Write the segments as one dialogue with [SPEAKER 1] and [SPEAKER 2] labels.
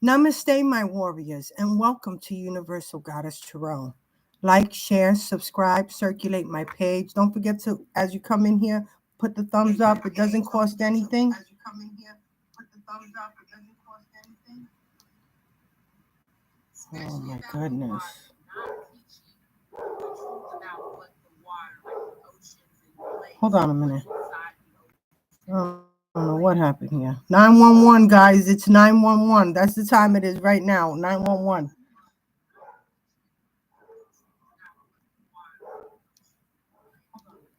[SPEAKER 1] Namaste, my warriors, and welcome to Universal Goddess Tarot. Like, share, subscribe, circulate my page. Don't forget to, as you come in here, put the thumbs up. It doesn't cost anything. Oh my goodness. Hold on a minute. I don't know what happened here. 911, guys. It's 911. That's the time it is right now. 911.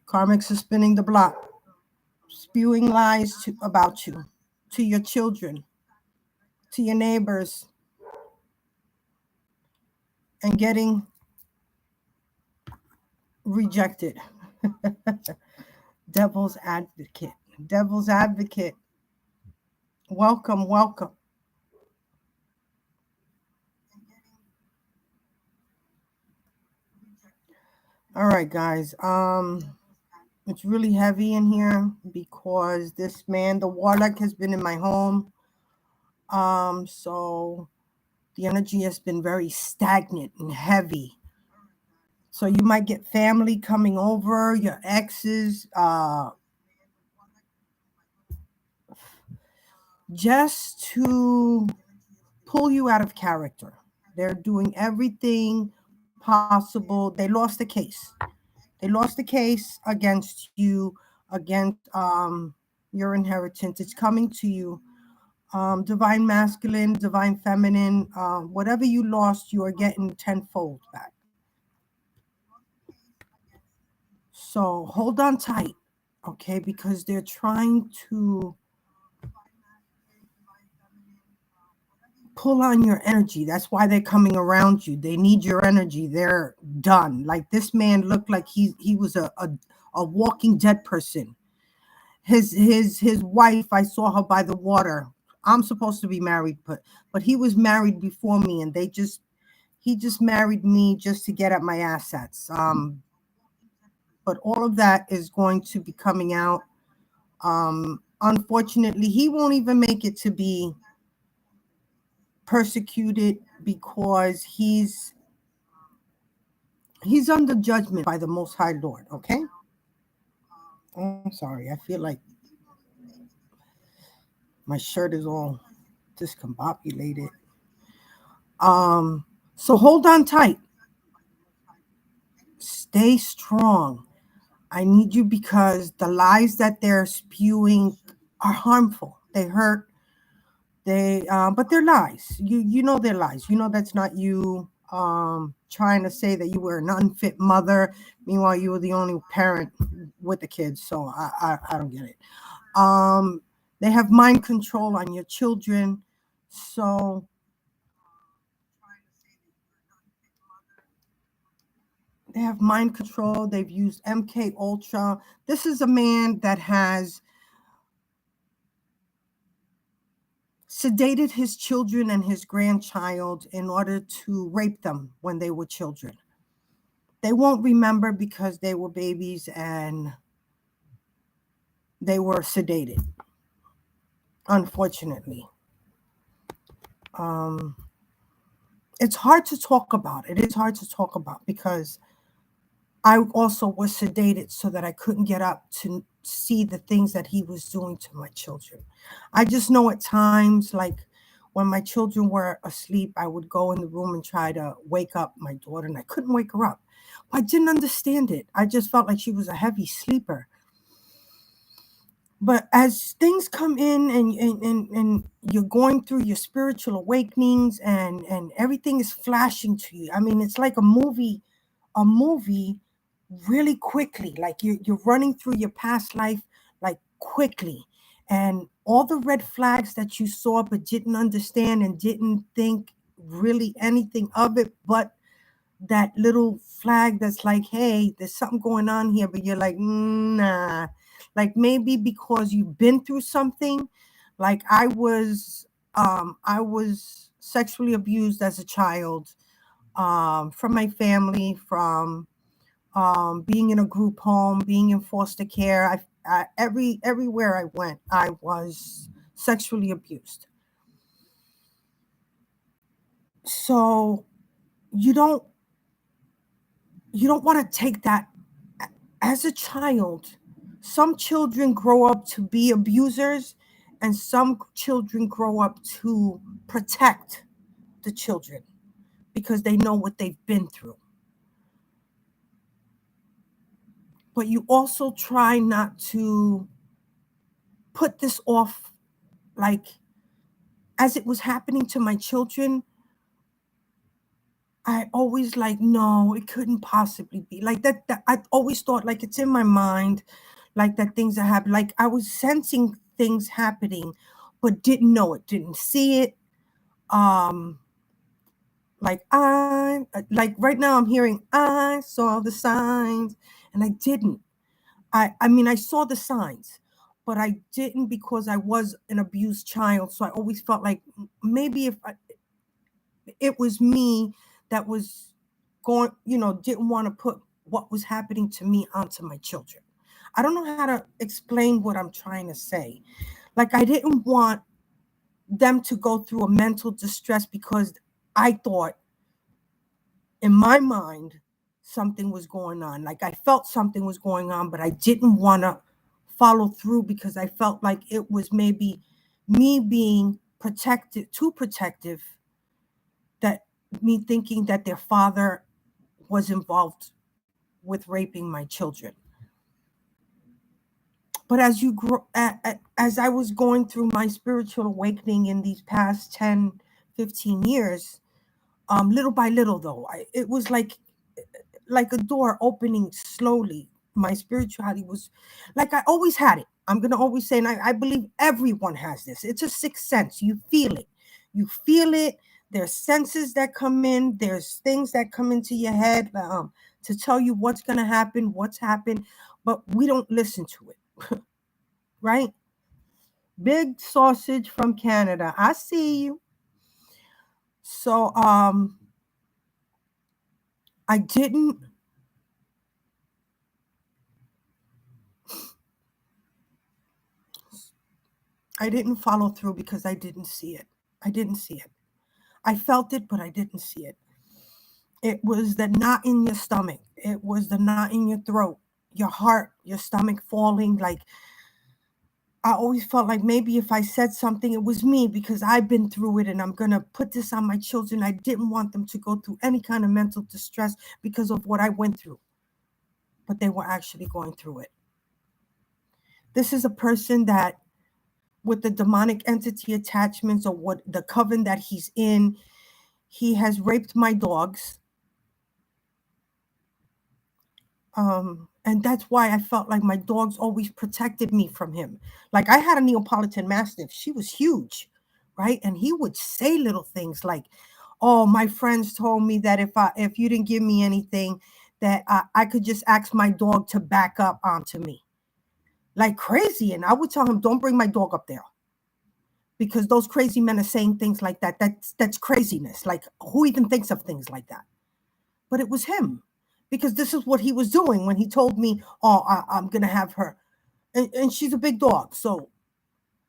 [SPEAKER 1] Karmics is spinning the block, spewing lies about you, to your children, to your neighbors, and getting rejected. Devil's advocate. Devil's advocate. Welcome, welcome. All right, guys. It's really heavy in here because this man, the warlock, has been in my home. So the energy has been very stagnant and heavy. So you might get family coming over, your exes, just to pull you out of character. They're doing everything possible. They lost the case. They lost the case against you, against your inheritance. It's coming to you. Divine masculine, divine feminine, whatever you lost, you are getting tenfold back. So hold on tight, okay? Because they're trying to pull on your energy. That's why they're coming around you. They need your energy. They're done. Like this man looked like he was a walking dead person. His wife, I saw her by the water. I'm supposed to be married, but he was married before me, and he just married me just to get at my assets. But all of that is going to be coming out. Unfortunately, he won't even make it to be persecuted because he's under judgment by the Most High Lord. Okay. I'm sorry. I feel like my shirt is all discombobulated. So hold on tight. Stay strong. I need you because the lies that they're spewing are harmful. They hurt. But they're lies. You know they're lies. You know that's not you trying to say that you were an unfit mother. Meanwhile, you were the only parent with the kids. So I don't get it. They have mind control on your children. So they have mind control. They've used MK Ultra. This is a man that has sedated his children and his grandchild in order to rape them when they were children. They won't remember because they were babies and they were sedated, unfortunately. It's hard to talk about. It is hard to talk about because I also was sedated so that I couldn't get up to see the things that he was doing to my children. I just know at times, like when my children were asleep, I would go in the room and try to wake up my daughter, and I couldn't wake her up. I didn't understand it. I just felt like she was a heavy sleeper. But as things come in and you're going through your spiritual awakenings and everything is flashing to you. I mean, it's like a movie really quickly. Like you're running through your past life like quickly. And all the red flags that you saw but didn't understand and didn't think really anything of it, but that little flag that's like, hey, there's something going on here, but you're like, nah. Like maybe because you've been through something. Like I was sexually abused as a child, from my family, from being in a group home, being in foster care. Everywhere I went, I was sexually abused. So you don't want to take that as a child. Some children grow up to be abusers, and some children grow up to protect the children because they know what they've been through. But you also try not to put this off, like, as it was happening to my children. I always like, no, it couldn't possibly be like that. I always thought like it's in my mind, like that things are happening. Like I was sensing things happening, but didn't know it, didn't see it. Um, like right now I'm hearing I saw the signs, and I didn't. I mean I saw the signs, but I didn't because I was an abused child. So I always felt like maybe if it was me that was going, didn't want to put what was happening to me onto my children. I don't know how to explain what I'm trying to say. Like, I didn't want them to go through a mental distress because I thought in my mind something was going on. Like, I felt something was going on, but I didn't want to follow through because I felt like it was maybe me being protected, too protective, that me thinking that their father was involved with raping my children. But as you grow, as I was going through my spiritual awakening in these past 10, 15 years, little by little, though, it was like a door opening slowly. My spirituality was like I always had it. I'm going to always say, and I believe everyone has this. It's a sixth sense. You feel it. You feel it. There's senses that come in. There's things that come into your head to tell you what's going to happen, what's happened, but we don't listen to it, right? Big sausage from Canada. I see you. So I didn't follow through because I didn't see it. I didn't see it. I felt it, but I didn't see it. It was the knot in your stomach. It was the knot in your throat, your heart, your stomach falling. Like, I always felt like maybe if I said something, it was me because I've been through it and I'm going to put this on my children. I didn't want them to go through any kind of mental distress because of what I went through. But they were actually going through it. This is a person that, with the demonic entity attachments or what the coven that he's in, he has raped my dogs. And that's why I felt like my dogs always protected me from him. Like, I had a Neapolitan Mastiff. She was huge, right? And he would say little things like, "Oh, my friends told me that if you didn't give me anything, that I could just ask my dog to back up onto me," like crazy. And I would tell him, "Don't bring my dog up there," because those crazy men are saying things like that. That's craziness. Like, who even thinks of things like that? But it was him, because this is what he was doing when he told me, "Oh, I'm gonna have her," and she's a big dog. So,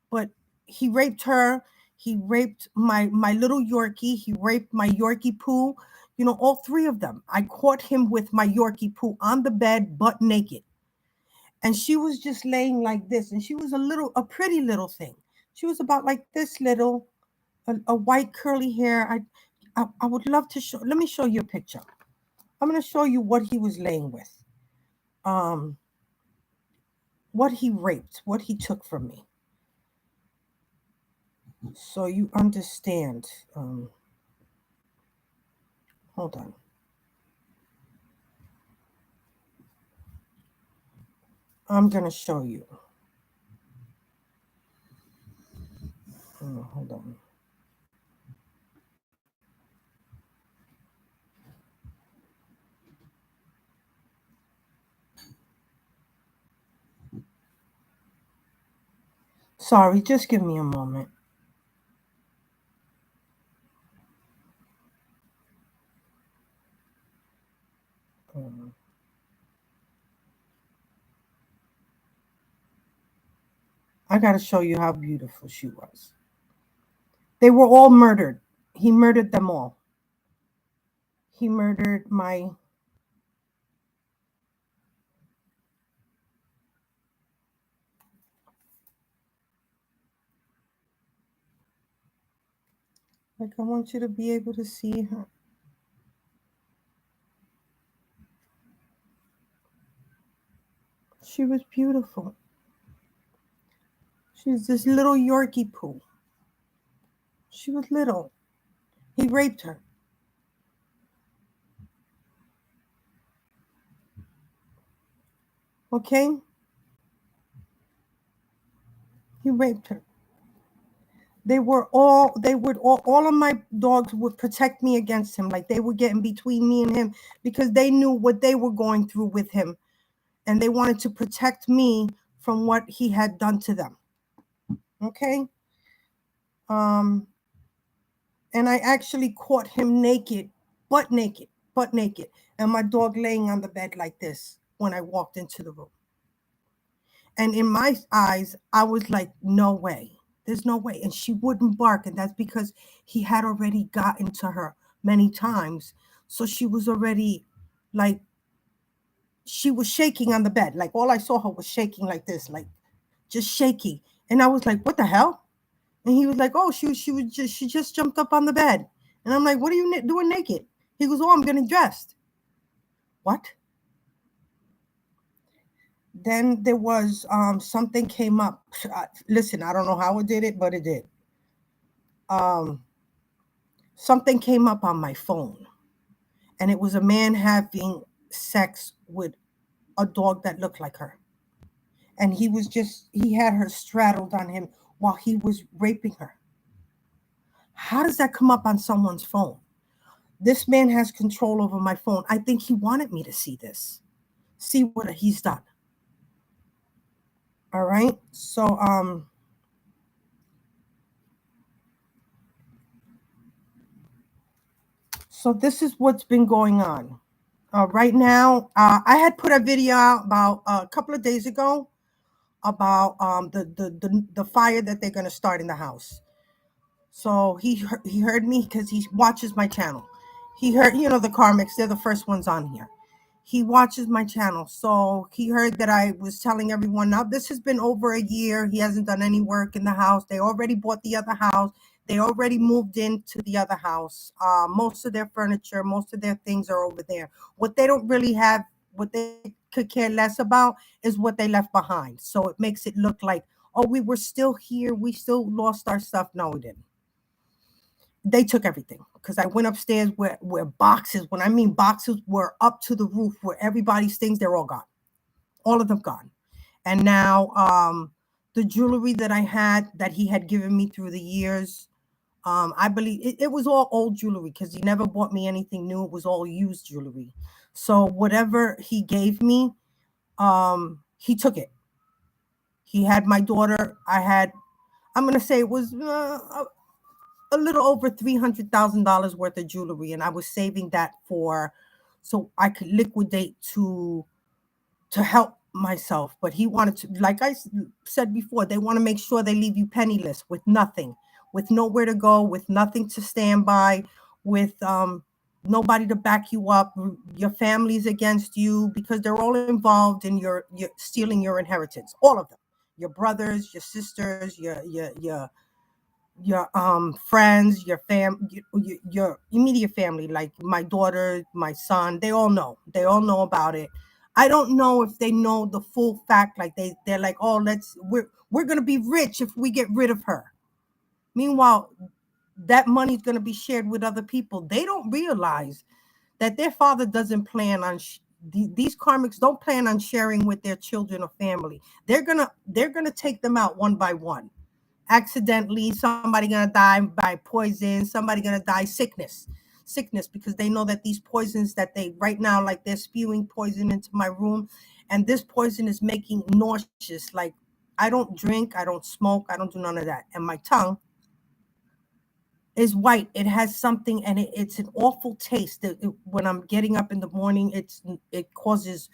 [SPEAKER 1] but he raped her. He raped my little Yorkie. He raped my Yorkie Poo. All three of them. I caught him with my Yorkie Poo on the bed, butt naked, and she was just laying like this, and she was a pretty little thing. She was about like this little, a white curly hair. I would love to show. Let me show you a picture. I'm going to show you what he was laying with, what he raped, what he took from me, so you understand. Hold on. I'm going to show you. Hold on. Sorry, just give me a moment. I got to show you how beautiful she was. They were all murdered. He murdered them all. He murdered my like I want you to be able to see her. She was beautiful. She's this little Yorkie poo. She was little. He raped her. Okay? He raped her. All of my dogs would protect me against him. Like they were getting between me and him because they knew what they were going through with him. And they wanted to protect me from what he had done to them. Okay? Um, and I actually caught him naked, butt naked, butt naked, and my dog laying on the bed like this when I walked into the room. And in my eyes, I was like, no way. There's no way. And she wouldn't bark. And that's because he had already gotten to her many times. So she was already like, she was shaking on the bed. Like all I saw her was shaking like this, like just shaky. And I was like, what the hell? And he was like, oh, she just jumped up on the bed. And I'm like, what are you doing naked? He goes, oh, I'm getting dressed. What? Then there was something came up. Listen, I don't know how it did it, but it did. Something came up on my phone, and it was a man having sex with a dog that looked like her. And he had her straddled on him while he was raping her. How does that come up on someone's phone? This man has control over my phone. I think he wanted me to see this, see what he's done. All right. So this is what's been going on. Right now, I had put a video out about a couple of days ago about the fire that they're going to start in the house. So he heard me because he watches my channel. He heard, the Karmics, they're the first ones on here. He watches my channel. So he heard that I was telling everyone, now this has been over a year. He hasn't done any work in the house. They already bought the other house. They already moved into the other house. Most of their furniture, most of their things are over there. What they don't really have, what they could care less about is what they left behind. So it makes it look like, oh, we were still here. We still lost our stuff. No, we didn't. They took everything because I went upstairs where boxes, when I mean boxes, were up to the roof where everybody's things, they're all gone. All of them gone. And now the jewelry that I had that he had given me through the years, I believe it was all old jewelry because he never bought me anything new. It was all used jewelry. So whatever he gave me, he took it. He had my daughter. I'm going to say it was a little over $300,000 worth of jewelry, and I was saving that so I could liquidate to help myself. But he wanted to, like I said before, they want to make sure they leave you penniless with nothing, with nowhere to go, with nothing to stand by, with nobody to back you up. Your family's against you because they're all involved in your stealing your inheritance. All of them, your brothers, your sisters, your friends, your your immediate family, like my daughter, my son, they all know about it. I don't know if they know the full fact. Like they're like, oh, we're gonna be rich if we get rid of her. Meanwhile, that money's gonna be shared with other people. They don't realize that their father doesn't plan on these karmics don't plan on sharing with their children or family. They're gonna take them out one by one. Accidentally, somebody gonna die by poison, somebody gonna die sickness, because they know that these poisons that they right now, like they're spewing poison into my room, and this poison is making nauseous. Like, I don't drink, I don't smoke, I don't do none of that, and my tongue is white. It has something, and it's an awful taste. When I'm getting up in the morning, it causes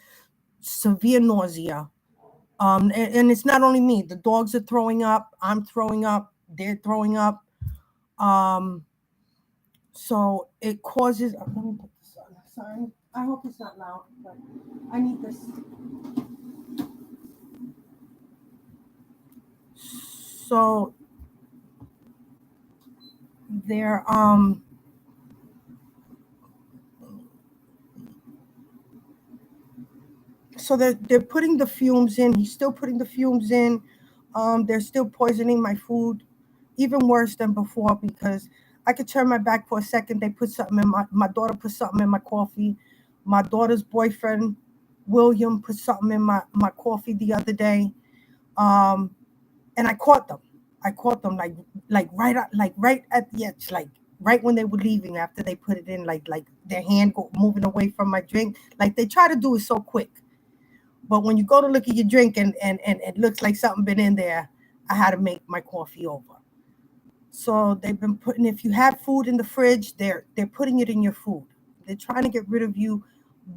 [SPEAKER 1] severe nausea. And it's not only me. The dogs are throwing up. I'm throwing up. They're throwing up. So it causes. Let me put this sorry. I hope it's not loud, but I need this. So they're so they're putting the fumes in. He's still putting the fumes in. They're still poisoning my food, even worse than before because I could turn my back for a second. They put something in my daughter put something in my coffee. My daughter's boyfriend, William, put something in my coffee the other day. Um, and I caught them. I caught them like right at the edge, like right when they were leaving after they put it in, like their hand moving away from my drink. Like they try to do it so quick. But when you go to look at your drink and it looks like something been in there, I had to make my coffee over. So they've been putting, if you have food in the fridge, they're putting it in your food. They're trying to get rid of you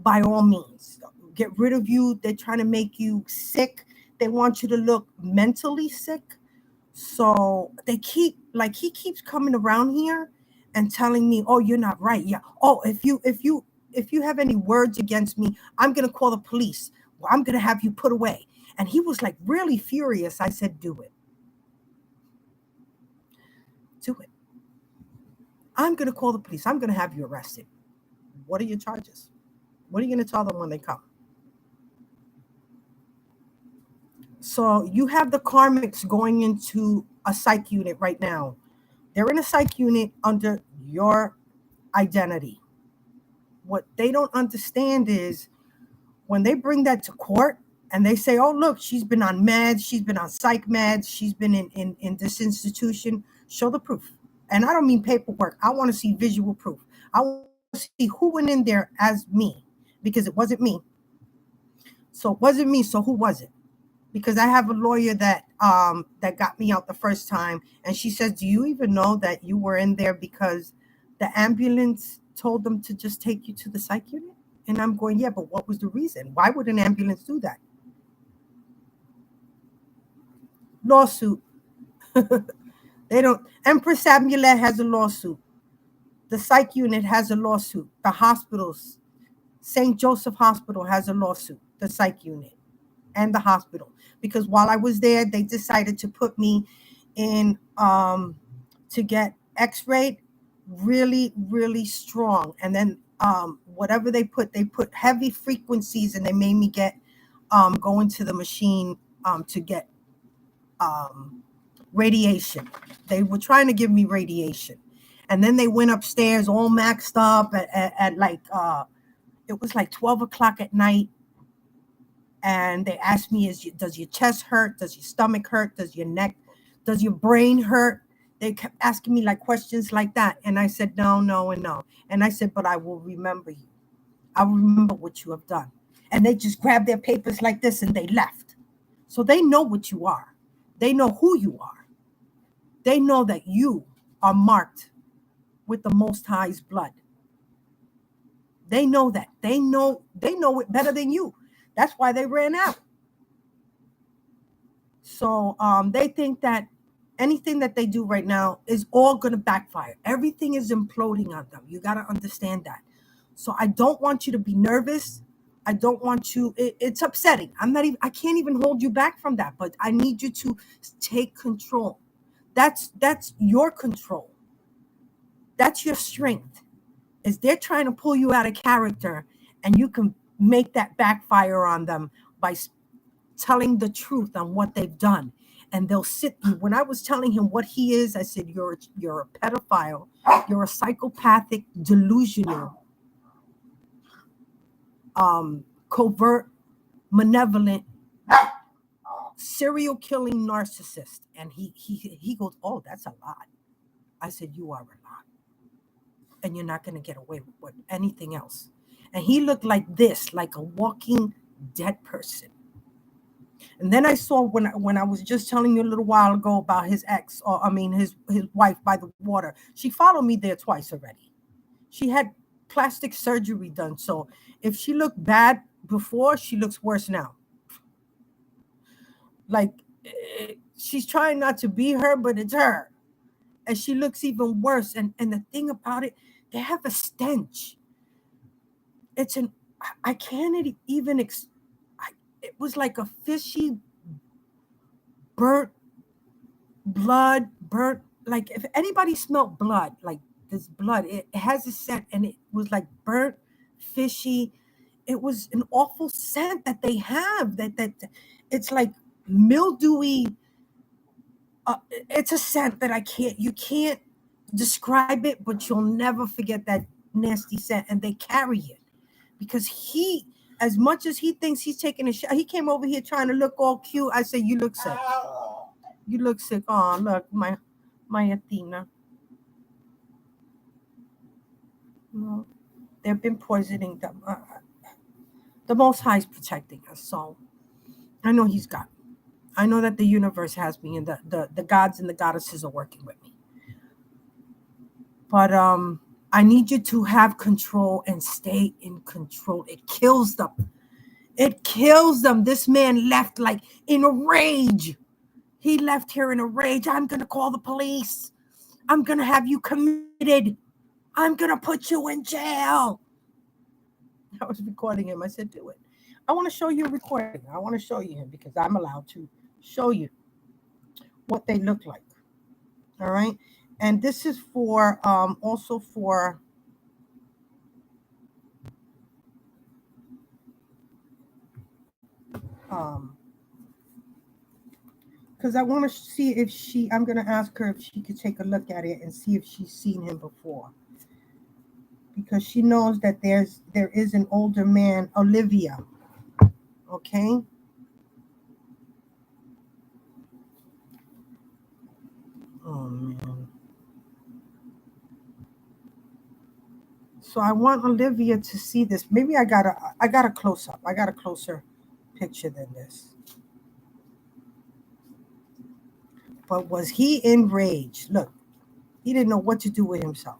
[SPEAKER 1] by all means. Get rid of you. They're trying to make you sick. They want you to look mentally sick. So they keep like he keeps coming around here and telling me, "Oh, you're not right. Yeah. Oh, if you have any words against me, I'm gonna call the police. Well, I'm gonna have you put away." And he was like really furious. I said, "Do it. Do it. I'm gonna call the police. I'm gonna have you arrested. What are your charges? What are you gonna tell them when they come?" So you have the Karmics going into a psych unit right now. They're in a psych unit under your identity. What they don't understand is when they bring that to court and they say, "Oh, look, she's been on meds, she's been on psych meds, she's been in this institution," show the proof. And I don't mean paperwork. I want to see visual proof. I want to see who went in there as me because it wasn't me. So it wasn't me. So who was it? Because I have a lawyer that got me out the first time, and she says, "Do you even know that you were in there because the ambulance told them to just take you to the psych unit?" And I'm going, "Yeah, but what was the reason? Why would an ambulance do that?" Lawsuit. They don't. Empress Amulet has a lawsuit. The psych unit has a lawsuit. The hospitals, St. Joseph Hospital has a lawsuit. The psych unit and the hospital, because while I was there, they decided to put me in to get X-rayed really, really strong, and then whatever they put heavy frequencies, and they made me get go into the machine to get um, radiation. They were trying to give me radiation, and then they went upstairs all maxed up at like it was like 12 o'clock at night, and they asked me, does your chest hurt? Does your stomach hurt? Does your neck, does your brain hurt? They kept asking me like questions like that. And I said, no, no, and no. And I said, but I will remember you. I will remember what you have done. And they just grabbed their papers like this and they left. So they know what you are. They know who you are. They know that you are marked with the Most High's blood. They know that. They know it better than you. That's why they ran out. So they think that anything that they do right now is all going to backfire. Everything is imploding on them. You got to understand that. So I don't want you to be nervous. I don't want you. It's upsetting. I can't even hold you back from that. But I need you to take control. That's your control. That's your strength. Is they're trying to pull you out of character, and you can make that backfire on them by telling the truth on what they've done. And they'll sit you. When I was telling him what he is, I said, you're a pedophile, you're a psychopathic, delusional, covert, malevolent, serial killing narcissist. And he goes, "Oh, that's a lot." I said, "You are a lot. And you're not going to get away with anything else." And he looked like this, like a walking dead person. And then I saw when I was just telling you a little while ago about his ex, or I mean his wife by the water. She followed me there twice already. She had plastic surgery done, so if she looked bad before, she looks worse now. Like she's trying not to be her, but it's her, and she looks even worse. And the thing about it, they have a stench. It's an, I can't even, it was like a fishy, burnt blood, burnt, like if anybody smelled blood, like this blood, it has a scent and it was like burnt, fishy. It was an awful scent that they have that it's like mildewy. It's a scent that you can't describe it, but you'll never forget that nasty scent. And they carry it because as much as he thinks he's taking a shot, he came over here trying to look all cute. I said, "You look sick. You look sick." Oh, look, my Athena. No, they've been poisoning them. The Most High is protecting us, so I know He's got. I know that the universe has me, and the gods and the goddesses are working with me. But I need you to have control and stay in control. It kills them. It kills them. This man left like in a rage. He left here in a rage. I'm gonna call the police. I'm gonna have you committed. I'm gonna put you in jail. I was recording him. I said, do it. I want to show you a recording. I want to show you him because I'm allowed to show you what they look like. All right. And this is for also for because I want to see if I'm going to ask her if she could take a look at it and see if she's seen him before. Because she knows that there is an older man, Olivia. Okay. Oh man. So I want Olivia to see this. Maybe I got a close up. I got a closer picture than this. But was he enraged? Look, he didn't know what to do with himself.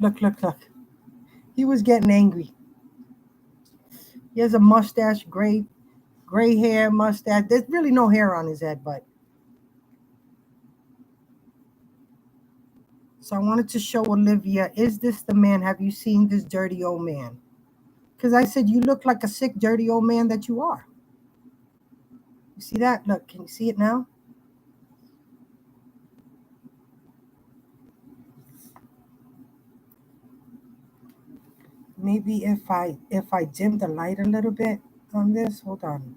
[SPEAKER 1] Look, look, look. He was getting angry. He has a mustache, gray hair, mustache. There's really no hair on his head, but so I wanted to show Olivia, is this the man? Have you seen this dirty old man? Because I said, you look like a sick, dirty old man that you are. You see that? Look, can you see it now? Maybe if I dim the light a little bit on this, hold on.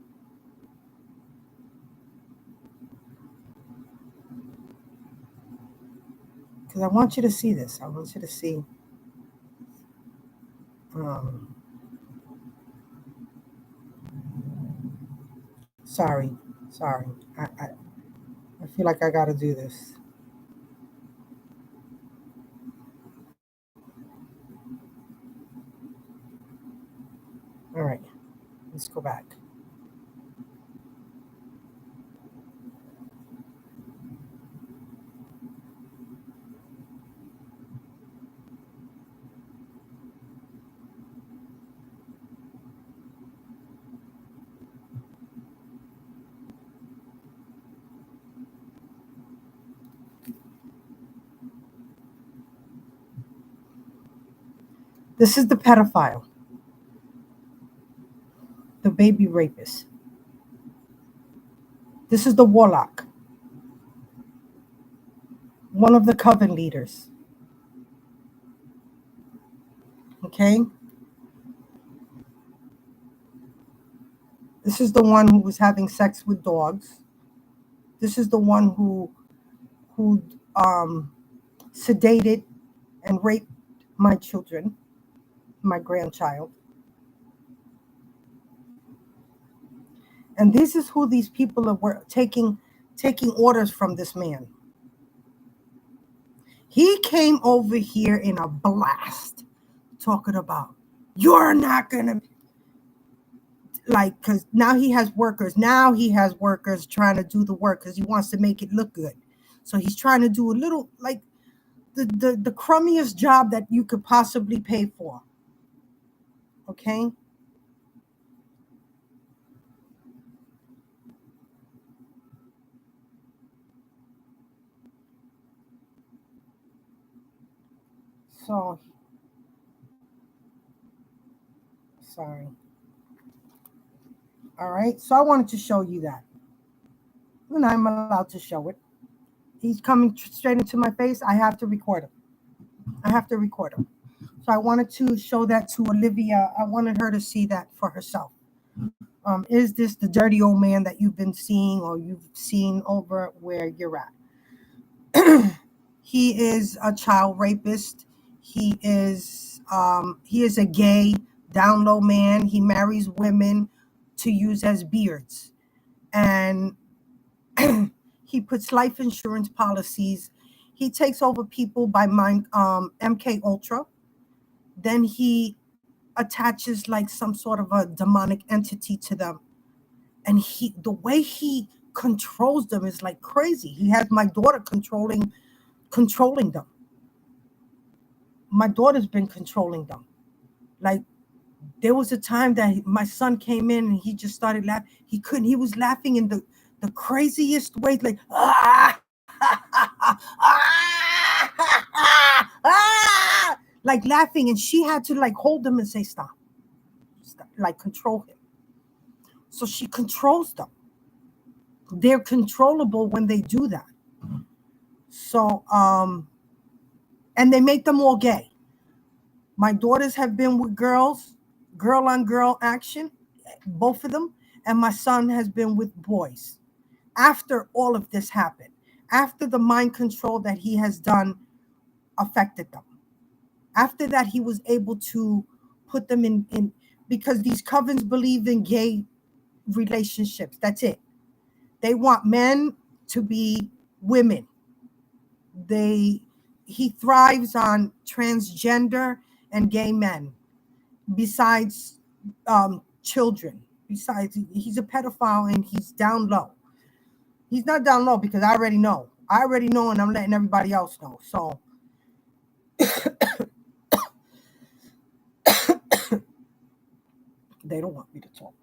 [SPEAKER 1] Because I want you to see this. I want you to see. Um, sorry, sorry. I feel like I got to do this. All right, let's go back. This is the pedophile, the baby rapist. This is the warlock, one of the coven leaders. Okay? This is the one who was having sex with dogs. This is the one who sedated and raped my children, my grandchild. And this is who these people were taking orders from this man. He came over here in a blast talking about, you're not going to, like, because now he has workers. Now he has workers trying to do the work because he wants to make it look good. So he's trying to do a little, like, the crummiest job that you could possibly pay for. Okay? So, sorry. All right. So I wanted to show you that. And I'm allowed to show it. He's coming straight into my face. I have to record him. I have to record him. So I wanted to show that to Olivia. I wanted her to see that for herself. Is this the dirty old man that you've been seeing or you've seen over where you're at? He is a child rapist. He is a gay down low man. He marries women to use as beards, and he puts life insurance policies. He takes over people by mind MK Ultra. Then he attaches like some sort of a demonic entity to them, and the way he controls them is like crazy. He has my daughter controlling them. My daughter's been controlling them. Like, there was a time that my son came in and he just started laughing. He was laughing in the craziest way, like like laughing, and she had to like hold him and say stop, like control him. So she controls them. They're controllable when they do that. So and they make them all gay. My daughters have been with girls, girl on girl action, both of them, and my son has been with boys. After all of this happened, after the mind control that he has done affected them, after that he was able to put them in because these covens believe in gay relationships. That's it. They want men to be women. He thrives on transgender and gay men. Besides children, besides he's a pedophile and he's down low. He's not down low because I already know. And I'm letting everybody else know. So they don't want me to talk.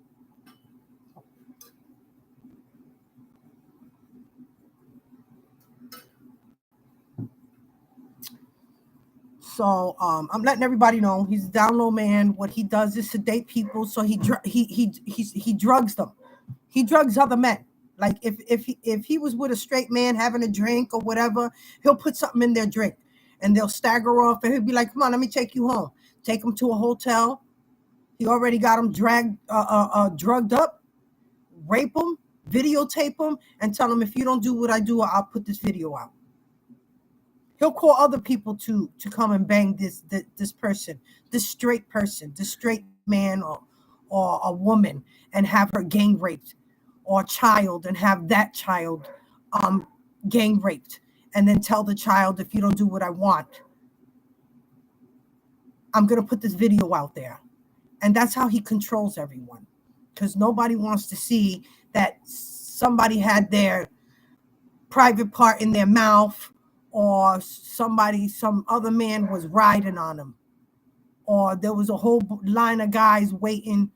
[SPEAKER 1] So I'm letting everybody know he's a down low man. What he does is sedate people. So he drugs them. He drugs other men. Like if he was with a straight man having a drink or whatever, he'll put something in their drink, and they'll stagger off, and he'll be like, "Come on, let me take you home." Take them to a hotel. He already got them drugged up, rape them, videotape them, and tell them, if you don't do what I do, I'll put this video out. He'll call other people to come and bang this person, this straight person, this straight man or a woman, and have her gang raped, or a child and have that child gang raped, and then tell the child, if you don't do what I want, I'm going to put this video out there. And that's how he controls everyone, because nobody wants to see that somebody had their private part in their mouth, or some other man was riding on them, or there was a whole line of guys waiting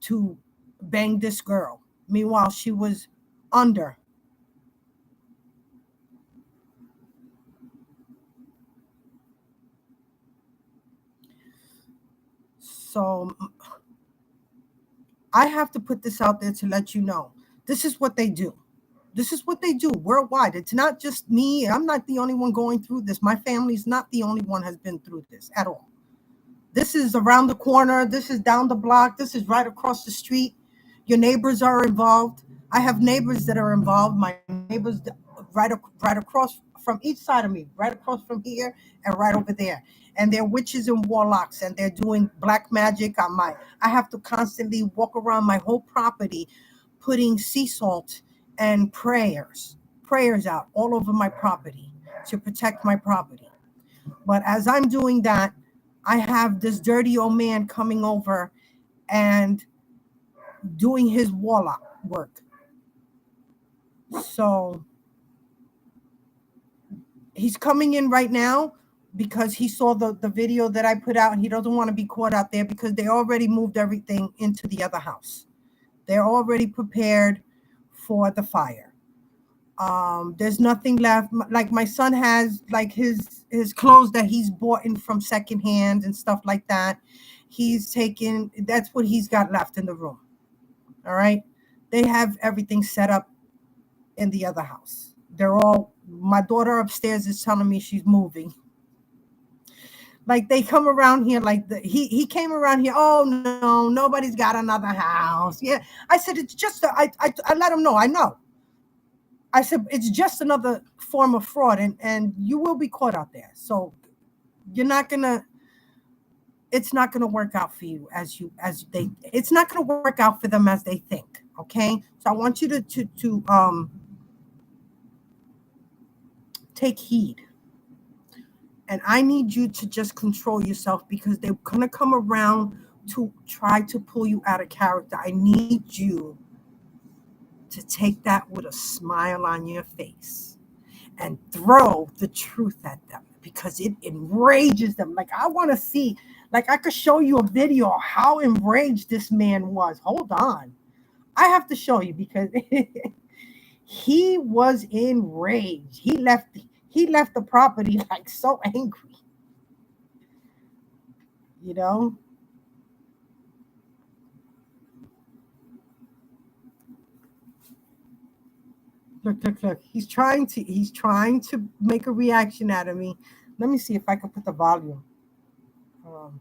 [SPEAKER 1] to bang this girl. Meanwhile, she was under. So I have to put this out there to let you know. This is what they do. This is what they do worldwide. It's not just me. I'm not the only one going through this. My family's not the only one has been through this at all. This is around the corner. This is down the block. This is right across the street. Your neighbors are involved. I have neighbors that are involved. My neighbors right across from each side of me, right across from here and right over there. And they're witches and warlocks, and they're doing black magic on I have to constantly walk around my whole property putting sea salt and prayers out all over my property to protect my property. But as I'm doing that, I have this dirty old man coming over and doing his warlock work. So he's coming in right now because he saw the video that I put out, and he doesn't want to be caught out there because they already moved everything into the other house. They're already prepared for the fire. There's nothing left. Like my son has like his clothes that he's bought in from secondhand and stuff like that. He's taken. That's what he's got left in the room. All right. They have everything set up in the other house. They're all. My daughter upstairs is telling me she's moving. Like they come around here like he came around here. Oh no, nobody's got another house. Yeah, I said it's just I let him know. I know. I said it's just another form of fraud, and you will be caught out there. So you're not gonna. It's not gonna work out for you as they. It's not gonna work out for them as they think. Okay, so I want you to take heed. And I need you to just control yourself because they're going to come around to try to pull you out of character. I need you to take that with a smile on your face and throw the truth at them because it enrages them. Like, I want to see, like, I could show you a video of how enraged this man was. Hold on. I have to show you because he was enraged. He left the property like so angry. You know? Look. He's trying to make a reaction out of me. Let me see if I can put the volume. Um,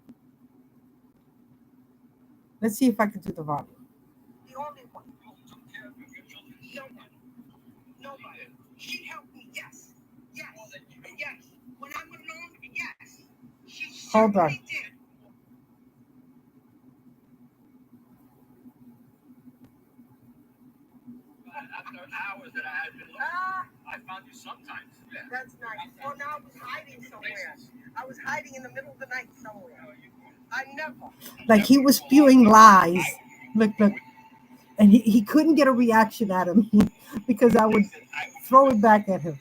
[SPEAKER 1] let's see if I can do the volume. The only one who took care of your children. Nobody. She helped me, yes. Yes. When I'm alone, yes. She Hold on. Did. After hours that I had been looking, I found you sometimes. Yeah. That's nice. Well, now I was hiding somewhere. I was hiding in the middle of the night somewhere. I never. Like he was spewing lies. Look. And he couldn't get a reaction out of me because I would throw it back at him.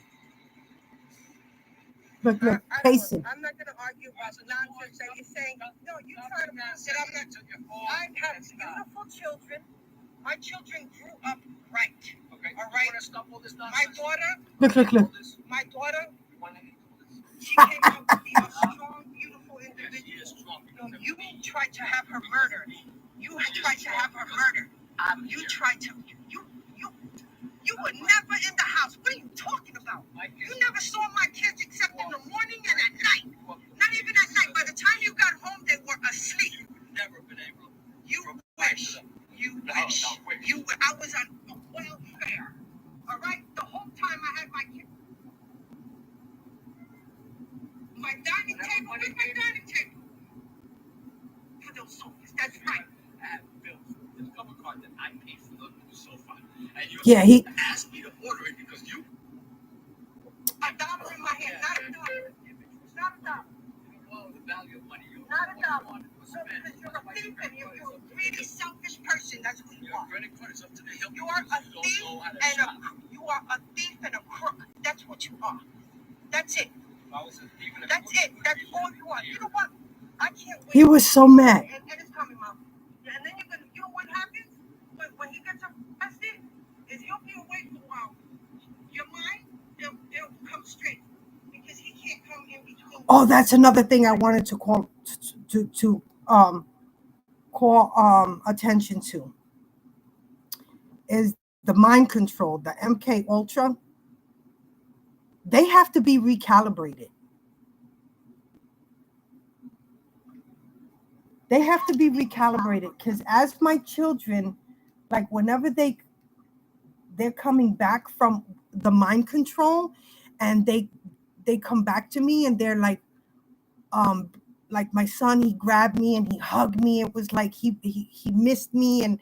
[SPEAKER 1] Look, pacing. I'm not going to argue about the nonsense that you're saying. No, you try to that I'm not. I have beautiful children. My children grew up right. Okay. All right. My daughter. Look. My daughter. She came out to be a strong, beautiful individual. No, you tried to have her murdered. You tried to have her murdered. You tried to. You were never in the house. What are you talking about? You never saw my kids except in the morning and at night. Not even at night. By the time you got home, they were asleep. Never been able. You wish. You wish. I was on welfare. All right? The whole time I had my kids. My dining table. Where's my dining table? For those sofas. That's right. I have bills. There's a cover card that I paid for the sofa. And you asked me to order it because you. A dollar in my hand. Not a dollar. It's not a dollar. You don't know the value of money. Not a dollar. Because you're a thief and you're a really selfish person. That's what you are. You are a thief you are a thief and a crook. That's what you are. That's it. That's it. That's all you are. You know what? I can't wait. He was so mad. And it's coming, Mom. And then you know what happens? When he gets arrested, is he'll be away for a while. Your mind, they'll come straight. Because he can't come in between. Oh, that's another thing I wanted to call attention to is the mind control, the MK Ultra. They have to be recalibrated. They have to be recalibrated because as my children, like whenever they're coming back from the mind control and they come back to me and they're like my son, he grabbed me and he hugged me. It was like he missed me and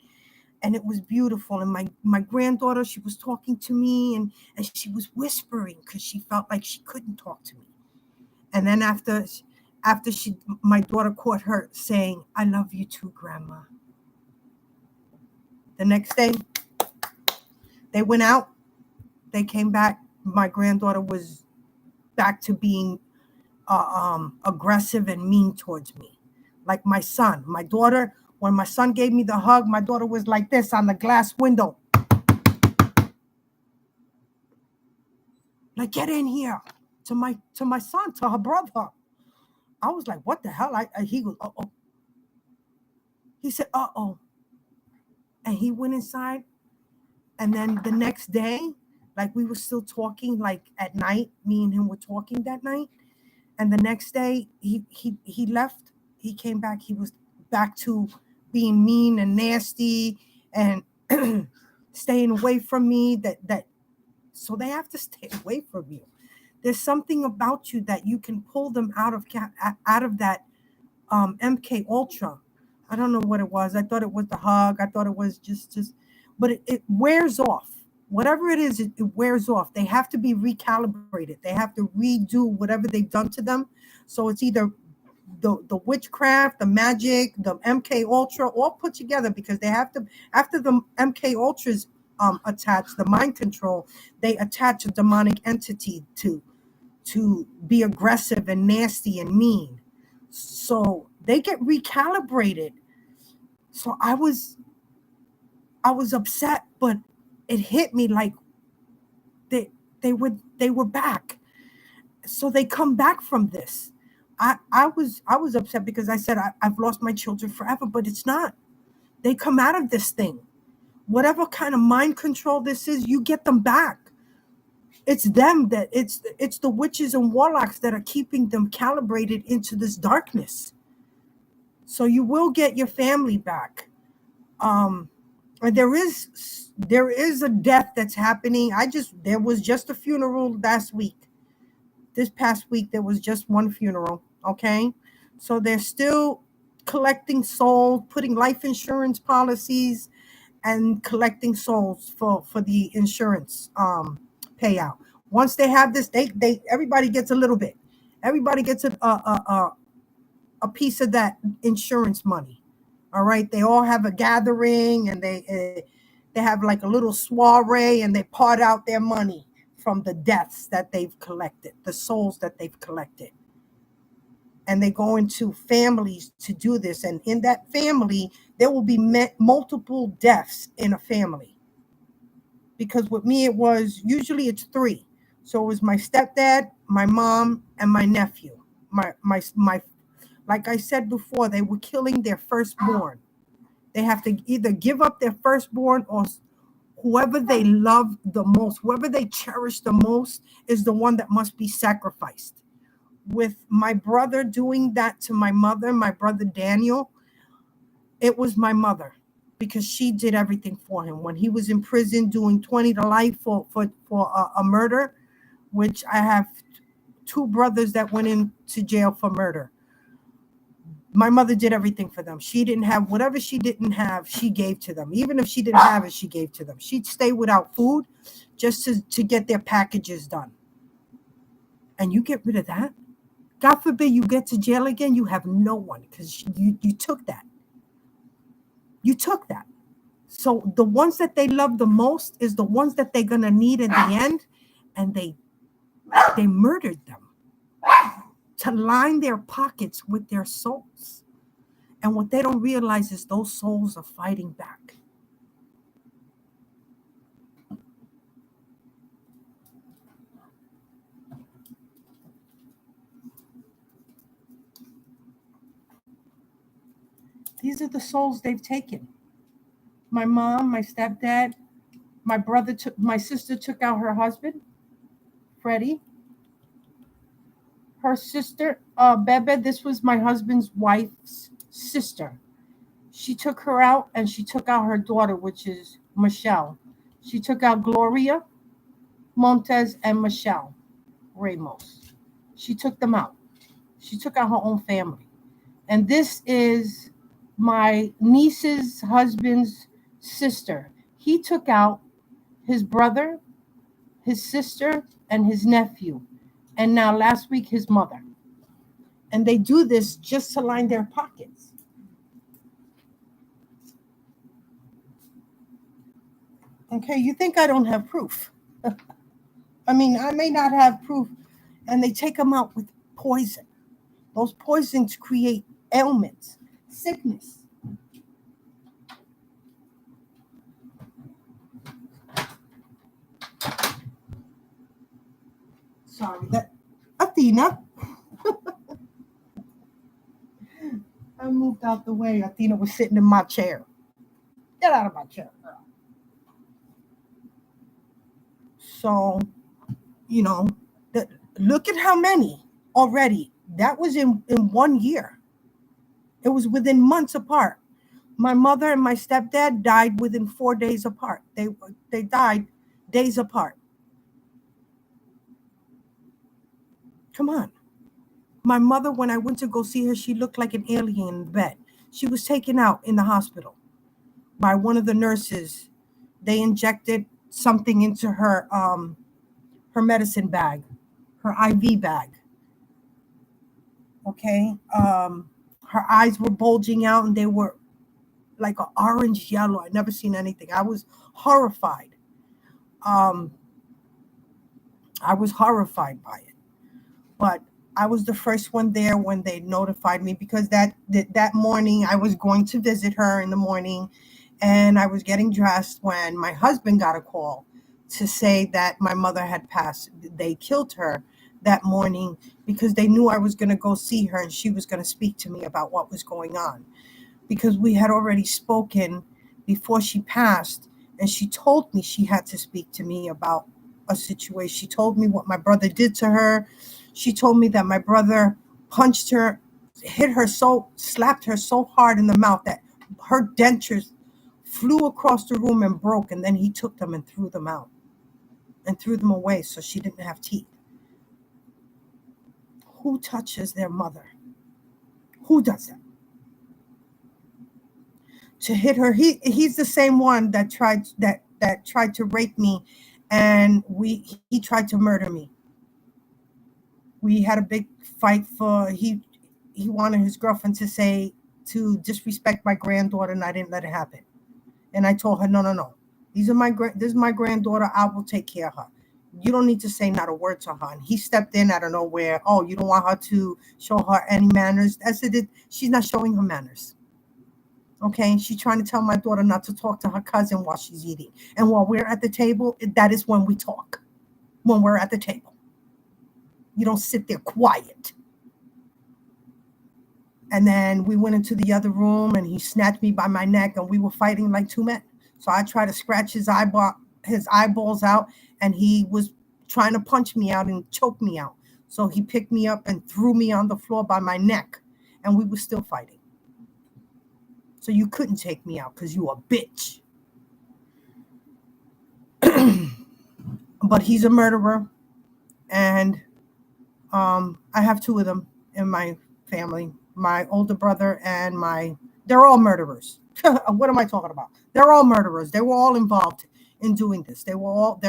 [SPEAKER 1] it was beautiful. And my granddaughter, she was talking to me and she was whispering because she felt like she couldn't talk to me. And then after my daughter caught her saying, "I love you too, Grandma." The next day, they went out. They came back. My granddaughter was back to being aggressive and mean towards me. Like my son. My daughter, when my son gave me the hug, my daughter was like this on the glass window. like, get in here, to my son, to her brother. I was like, what the hell? He goes, uh-oh. He said, uh-oh. And he went inside. And then the next day, like, we were still talking, like, at night. Me and him were talking that night. And the next day, he left. He came back. He was back to being mean and nasty and staying away from me. So they have to stay away from you. There's something about you that you can pull them out of that MK Ultra. I don't know what it was. I thought it was the hug. I thought it was just, but it wears off. Whatever it is, it wears off. They have to be recalibrated. They have to redo whatever they've done to them. So it's either the witchcraft, the magic, the MK Ultra, all put together, because they have to, after the MK Ultras attach the mind control, they attach a demonic entity to be aggressive and nasty and mean. So they get recalibrated. So I was upset, but it hit me like they were back. So they come back from this. I was upset because I said I've lost my children forever, but it's not. They come out of this thing. Whatever kind of mind control this is, you get them back. It's them that it's the witches and warlocks that are keeping them calibrated into this darkness. So you will get your family back. And there is a death that's happening. There was just a funeral last week. This past week there was just one funeral. Okay, so they're still collecting souls, putting life insurance policies, and collecting souls for the insurance payout. Once they have this, they everybody gets a little bit. Everybody gets a piece of that insurance money. All right, they all have a gathering, and they have like a little soiree, and they part out their money from the deaths that they've collected, the souls that they've collected. And they go into families to do this. And in that family, there will be multiple deaths in a family. Because with me, usually it's three. So it was my stepdad, my mom, and my nephew. My like I said before, they were killing their firstborn. They have to either give up their firstborn, or whoever they love the most, whoever they cherish the most, is the one that must be sacrificed. With my brother doing that to my mother, my brother Daniel, it was my mother, because she did everything for him. When he was in prison doing 20 to life for a murder, which I have two brothers that went into jail for murder. My mother did everything for them. She didn't have whatever she didn't have, she gave to them. Even if she didn't have it, she gave to them. She'd stay without food just to get their packages done. And you get rid of that? God forbid you get to jail again, you have no one, because you took that. You took that. So the ones that they love the most is the ones that they're going to need in the end. And they murdered them to line their pockets with their souls. And what they don't realize is those souls are fighting back. These are the souls they've taken. My mom, my stepdad, my sister took out her husband, Freddie. Her sister, Bebe, this was my husband's wife's sister. She took her out, and she took out her daughter, which is Michelle. She took out Gloria, Montez, and Michelle Ramos. She took them out. She took out her own family. And this is my niece's husband's sister. He took out his brother, his sister, and his nephew. And now last week, his mother. And they do this just to line their pockets. Okay, you think I don't have proof? I mean, I may not have proof. And they take them out with poison. Those poisons create ailments, sickness. sorry. That Athena. I moved out the way. Athena was sitting in my chair. Get out of my chair, girl. So, you know, that, look at how many already. That was in 1 year. It was within months apart. My mother and my stepdad died within 4 days apart. They died days apart. Come on. My mother, when I went to go see her, she looked like an alien in bed. She was taken out in the hospital by one of the nurses. They injected something into her medicine bag, her IV bag. Okay. Her eyes were bulging out and they were like an orange yellow. I'd never seen anything. I was horrified. Um, I was horrified by it. But I was the first one there when they notified me, because that morning I was going to visit her in the morning, and I was getting dressed when my husband got a call to say that my mother had passed. They killed her that morning because they knew I was going to go see her and she was going to speak to me about what was going on, because we had already spoken before she passed, and she told me she had to speak to me about a situation. She told me what my brother did to her. She told me that my brother punched her, slapped her so hard in the mouth that her dentures flew across the room and broke, and then he took them and threw them out and threw them away so she didn't have teeth. Who touches their mother? Who does that? To hit her, he's the same one that tried to rape me, and he tried to murder me. We had a big fight for he wanted his girlfriend to disrespect my granddaughter, and I didn't let it happen. And I told her, no. This is my granddaughter. I will take care of her. You don't need to say not a word to her. And he stepped in out of nowhere. Oh, you don't want her to show her any manners? I said, she's not showing her manners. Okay, she's trying to tell my daughter not to talk to her cousin while she's eating. And while we're at the table, that is when we talk. When we're at the table. You don't sit there quiet. And then we went into the other room and he snatched me by my neck and we were fighting like two men. So I tried to scratch his eyeballs out, and he was trying to punch me out and choke me out. So he picked me up and threw me on the floor by my neck, and we were still fighting. So you couldn't take me out because you a bitch. But he's a murderer, and I have two of them in my family. My older brother and they're all murderers. What am I talking about? They're all murderers. They were all involved in doing this. They're all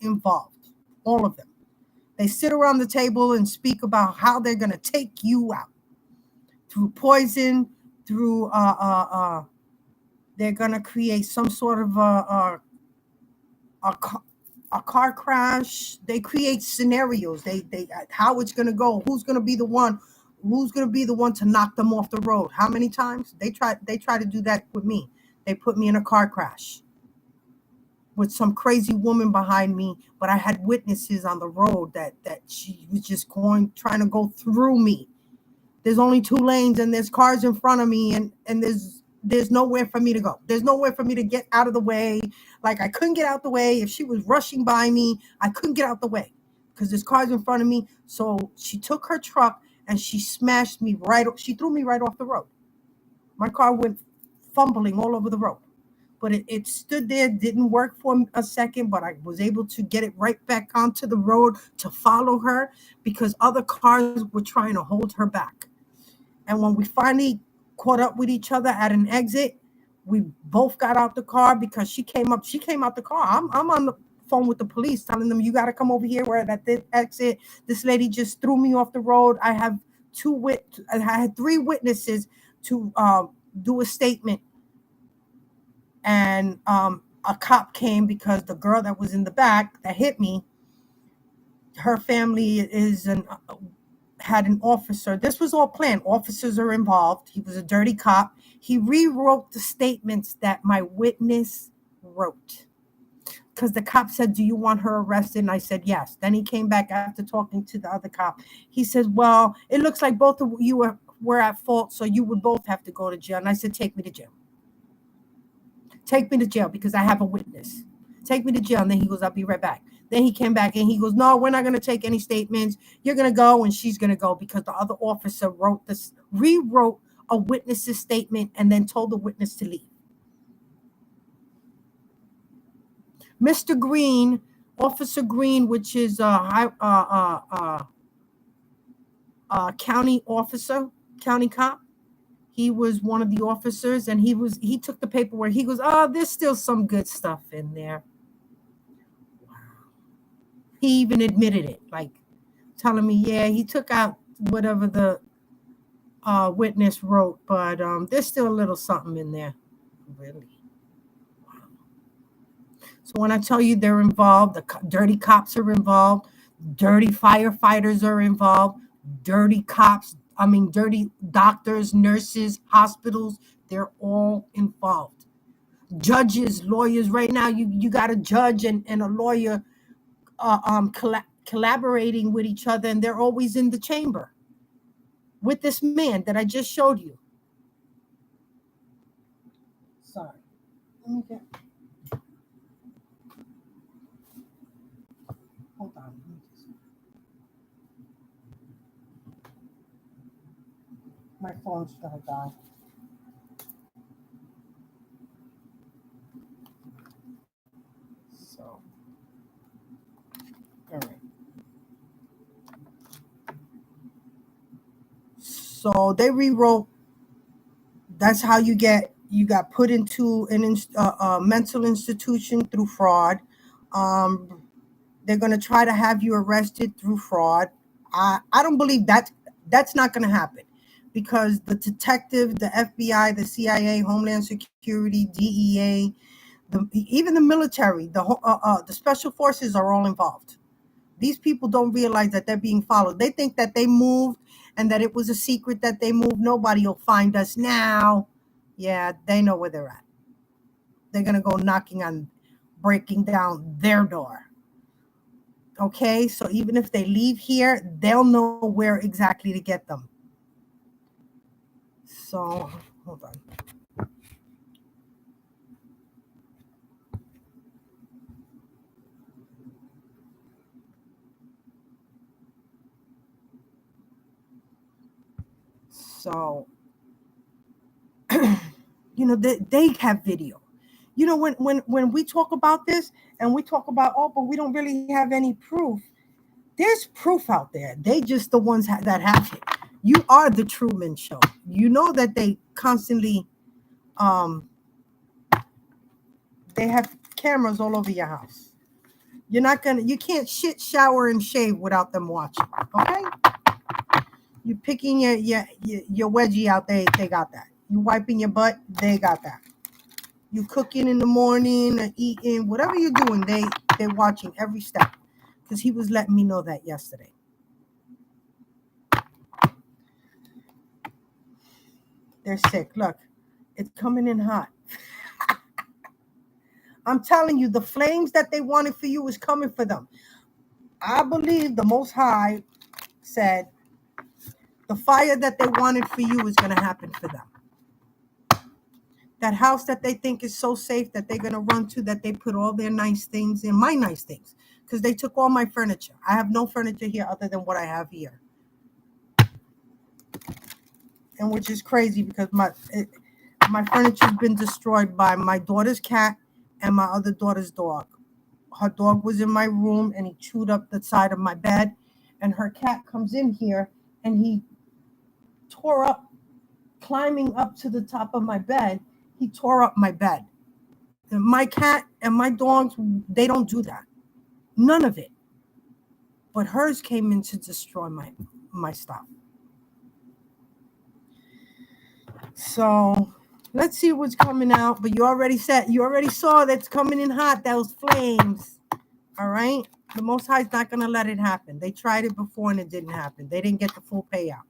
[SPEAKER 1] involved. All of them. They sit around the table and speak about how they're going to take you out through poison, through they're going to create some sort of a car crash. They create scenarios. They how it's going to go, who's going to be the one to knock them off the road. How many times they try to do that with me? They put me in a car crash with some crazy woman behind me, but I had witnesses on the road that she was just trying to go through me. There's only 2 lanes and there's cars in front of me, and there's nowhere for me to go. There's nowhere for me to get out of the way. Like, I couldn't get out the way. If she was rushing by me, I couldn't get out the way because there's cars in front of me. So she took her truck and she smashed me she threw me right off the road. My car went fumbling all over the road. But it stood there, didn't work for a second, but I was able to get it right back onto the road to follow her because other cars were trying to hold her back. And when we finally caught up with each other at an exit, we both got out the car because she came out the car. I'm on the phone with the police telling them, you got to come over here. We're at this exit. This lady just threw me off the road. I had 3 witnesses to do a statement. And a cop came because the girl that was in the back that hit me, her family had an officer. This was all planned. Officers are involved. He was a dirty cop. He rewrote the statements that my witness wrote. because the cop said, "Do you want her arrested?" And I said, "Yes." Then he came back after talking to the other cop. He said, "Well, it looks like both of you were at fault, so you would both have to go to jail." And I said, "Take me to jail. Take me to jail because I have a witness. Take me to jail." And then he goes, "I'll be right back." Then he came back and he goes, "No, we're not going to take any statements. You're going to go and she's going to go," because the other officer rewrote a witness's statement and then told the witness to leave. Mr. Green, Officer Green, which is a county officer, county cop. He was one of the officers, and he took the paperwork. He goes, "Oh, there's still some good stuff in there." He even admitted it, like telling me, "Yeah, he took out whatever the witness wrote, but there's still a little something in there." Really? Wow. So when I tell you they're involved, the dirty cops are involved, dirty firefighters are involved, dirty doctors, nurses, hospitals, they're all involved. Judges, lawyers, right now you got a judge and a lawyer collaborating with each other, and they're always in the chamber with this man that I just showed you. Sorry. Let me get... Hold on. My phone's gonna die. So, all right. So they rewrote. That's how you got put into a mental institution through fraud. They're going to try to have you arrested through fraud. I don't believe that's not going to happen, because the detective, the FBI, the CIA, Homeland Security, DEA, even the military, the special forces are all involved. These people don't realize that they're being followed. They think that they moved and that it was a secret that they moved. Nobody will find us now. Yeah, they know where they're at. They're going to go breaking down their door. Okay, so even if they leave here, they'll know where exactly to get them. So, hold on. So, they have video. When we talk about this and we talk about, oh, but we don't really have any proof. There's proof out there. They just the ones that have it. You are the Truman Show. You know that they constantly, they have cameras all over your house. You can't shit, shower, and shave without them watching. Okay? You picking your wedgie out, they got that. You wiping your butt, they got that. You cooking in the morning and eating, whatever you're doing, they're watching every step. Because he was letting me know that yesterday. They're sick. Look, it's coming in hot. I'm telling you, the flames that they wanted for you is coming for them. I believe the Most High said the fire that they wanted for you is going to happen for them. That house that they think is so safe that they're going to run to, that they put all their nice things in, my nice things, because they took all my furniture. I have no furniture here other than what I have here. And which is crazy because my furniture's been destroyed by my daughter's cat and my other daughter's dog. Her dog was in my room and he chewed up the side of my bed, and her cat comes in here and he tore up, climbing up to the top of my bed. He tore up my bed. And my cat and my dogs, they don't do that. None of it. But hers came in to destroy my stuff. So let's see what's coming out. But you already saw that's coming in hot, those flames. All right? The Most High is not going to let it happen. They tried it before and it didn't happen. They didn't get the full payout.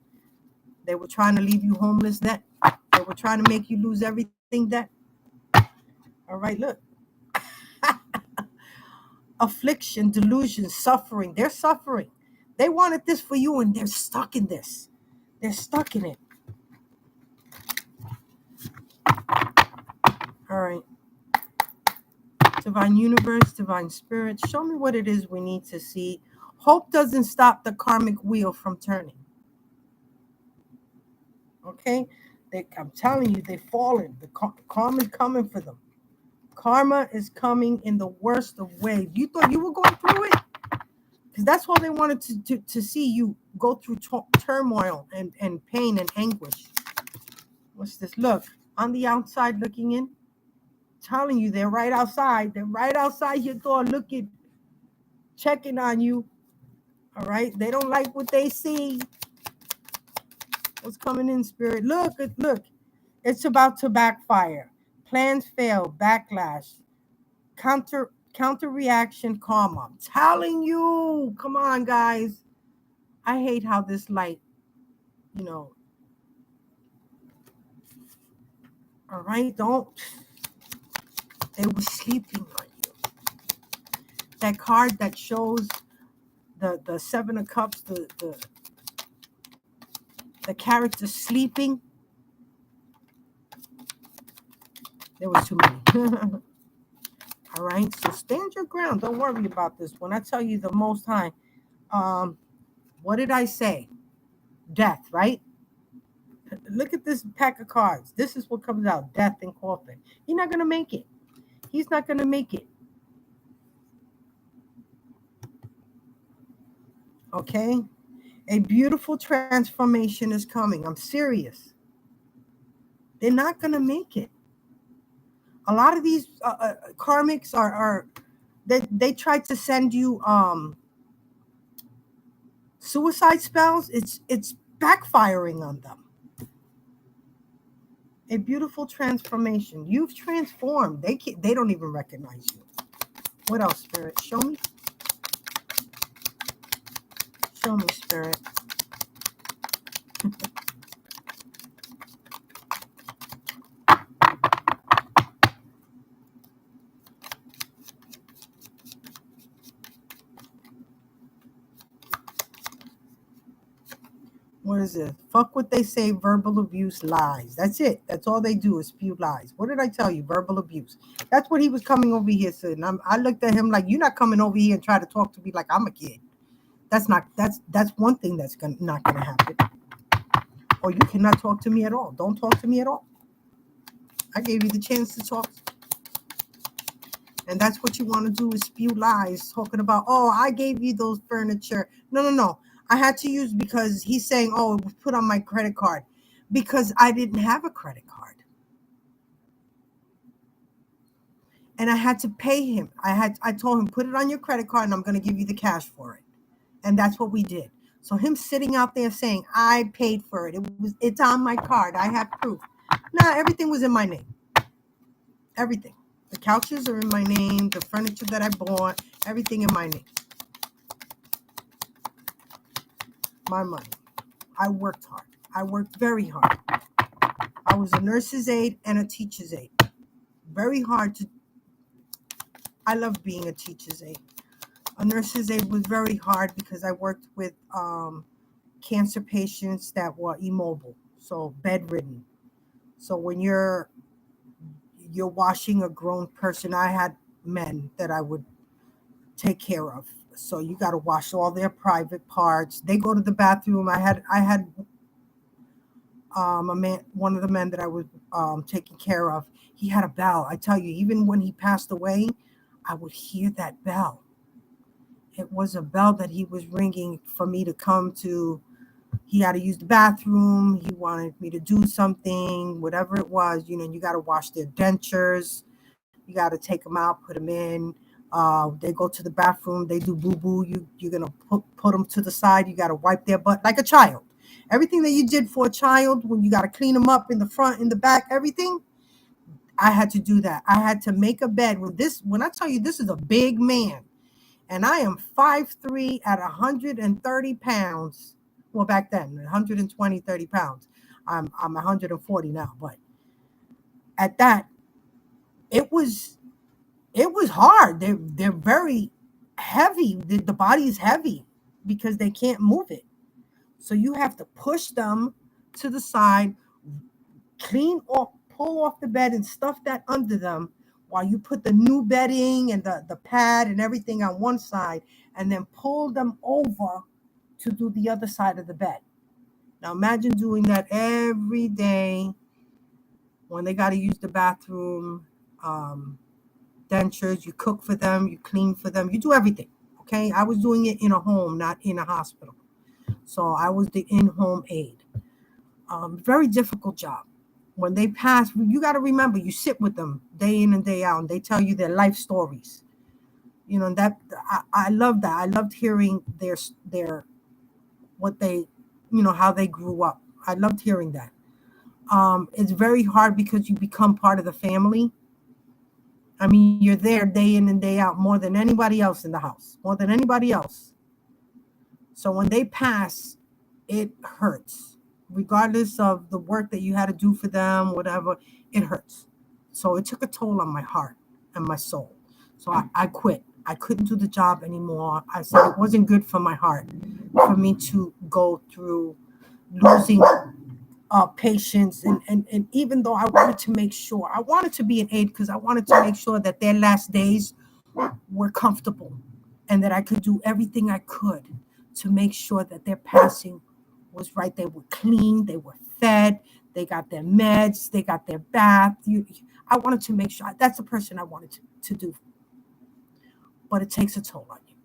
[SPEAKER 1] They were trying to leave you homeless debt. They were trying to make you lose everything debt. All right, look. affliction, delusion, suffering. They're suffering. They wanted this for you and they're stuck in this. They're stuck in it. All right. Divine universe, divine spirit, show me what it is we need to see. Hope doesn't stop the karmic wheel from turning. Okay? I'm telling you, they've fallen. The karma is coming for them. Karma is coming in the worst of ways. You thought you were going through it? Because that's all they wanted to see you go through turmoil and pain and anguish. What's this? Look, on the outside looking in. Telling you, they're right outside. They're right outside your door looking, checking on you. All right? They don't like what they see. What's coming in, spirit? Look. It's about to backfire. Plans fail, backlash, counter reaction, karma. I'm telling you. Come on, guys. I hate how this light, all right? They were sleeping on you. That card that shows the Seven of Cups, the character sleeping. There was too many. All right, so stand your ground. Don't worry about this. When I tell you the Most High, what did I say? Death, right? Look at this pack of cards. This is what comes out. Death and coffin. He's not going to make it. He's not going to make it. Okay? A beautiful transformation is coming. I'm serious. They're not going to make it. A lot of these karmics are they try to send you suicide spells. It's backfiring on them. A beautiful transformation. You've transformed. They don't even recognize you. What else, Spirit? Show me. Show me, Spirit. What is it? Fuck what they say, verbal abuse, lies. That's it. That's all they do is spew lies. What did I tell you? Verbal abuse. That's what he was coming over here saying. I looked at him like, you're not coming over here and try to talk to me like I'm a kid. That's one thing that's not going to happen. Or you cannot talk to me at all. Don't talk to me at all. I gave you the chance to talk. And that's what you want to do is spew lies, talking about, oh, I gave you those furniture. No. I had to use because he's saying, oh, it was put on my credit card. Because I didn't have a credit card. And I had to pay him. I told him, put it on your credit card and I'm going to give you the cash for it. And that's what we did. So him sitting out there saying, I paid for it. It's on my card. I have proof. Nah, everything was in my name. Everything. The couches are in my name. The furniture that I bought, everything in my name. My money. I worked hard. I worked very hard. I was a nurse's aide and a teacher's aide. Very hard to. I love being a teacher's aide. A nurse's aide was very hard because I worked with cancer patients that were immobile, so bedridden. So when you're washing a grown person, I had men that I would take care of. So you got to wash all their private parts. They go to the bathroom. I had a man, one of the men that I was taking care of. He had a bell. I tell you, even when he passed away, I would hear that bell. It was a bell that he was ringing for me to come to. He had to use the bathroom. He wanted me to do something, whatever it was. You got to wash their dentures. You got to take them out, put them in. They go to the bathroom. They do boo-boo. You're going to put them to the side. You got to wipe their butt like a child. Everything that you did for a child, when you got to clean them up in the front, in the back, everything, I had to do that. I had to make a bed. When I tell you this is a big man, and I am 5'3" at 130 pounds. Well, back then, 120, 30 pounds. I'm 140 now, but at that, it was hard. They're very heavy. The body is heavy because they can't move it. So you have to push them to the side, clean off, pull off the bed and stuff that under them while you put the new bedding and the pad and everything on one side, and then pull them over to do the other side of the bed. Now imagine doing that every day when they got to use the bathroom, dentures, you cook for them, you clean for them, you do everything. Okay. I was doing it in a home, not in a hospital. So I was the in-home aide. Very difficult job. When they pass, you got to remember, you sit with them day in and day out, and they tell you their life stories. You know, that I love that. I loved hearing their what they, how they grew up. I loved hearing that. It's very hard because you become part of the family. I mean, you're there day in and day out more than anybody else in the house, more than anybody else. So when they pass, it hurts. Regardless of the work that you had to do for them, whatever, it hurts. So it took a toll on my heart and my soul. So I quit. I couldn't do the job anymore. I said it wasn't good for my heart for me to go through losing patients. And even though I wanted to make sure, I wanted to be an aide because I wanted to make sure that their last days were comfortable and that I could do everything I could to make sure that their passing was right. They were clean, they were fed, they got their meds, they got their bath. I wanted to make sure that's the person I wanted to do. But it takes a toll on you.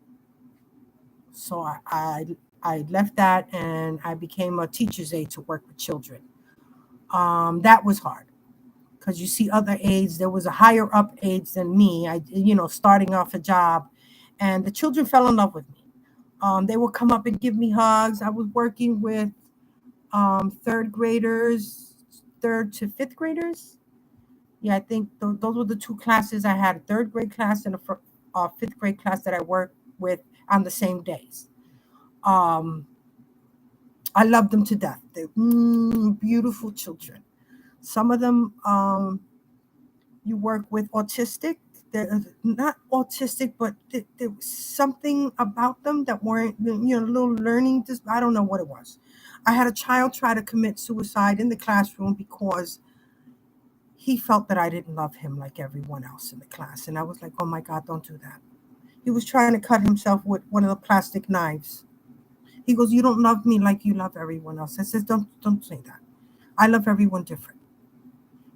[SPEAKER 1] So I left that and I became a teacher's aide to work with children. That was hard because you see other aides. There was a higher up aides than me. Starting off a job, and the children fell in love with me. They would come up and give me hugs. I was working with third graders, third to fifth graders. Yeah, I think those were the two classes I had: a third grade class and a fifth grade class that I worked with on the same days. Um, I loved them to death. They're beautiful children. Some of them you work with autistic. They're not autistic, but there was something about them that weren't, little learning. I don't know what it was. I had a child try to commit suicide in the classroom because he felt that I didn't love him like everyone else in the class. And I was like, oh my God, don't do that. He was trying to cut himself with one of the plastic knives. He goes, you don't love me like you love everyone else. I said, don't say that. I love everyone different.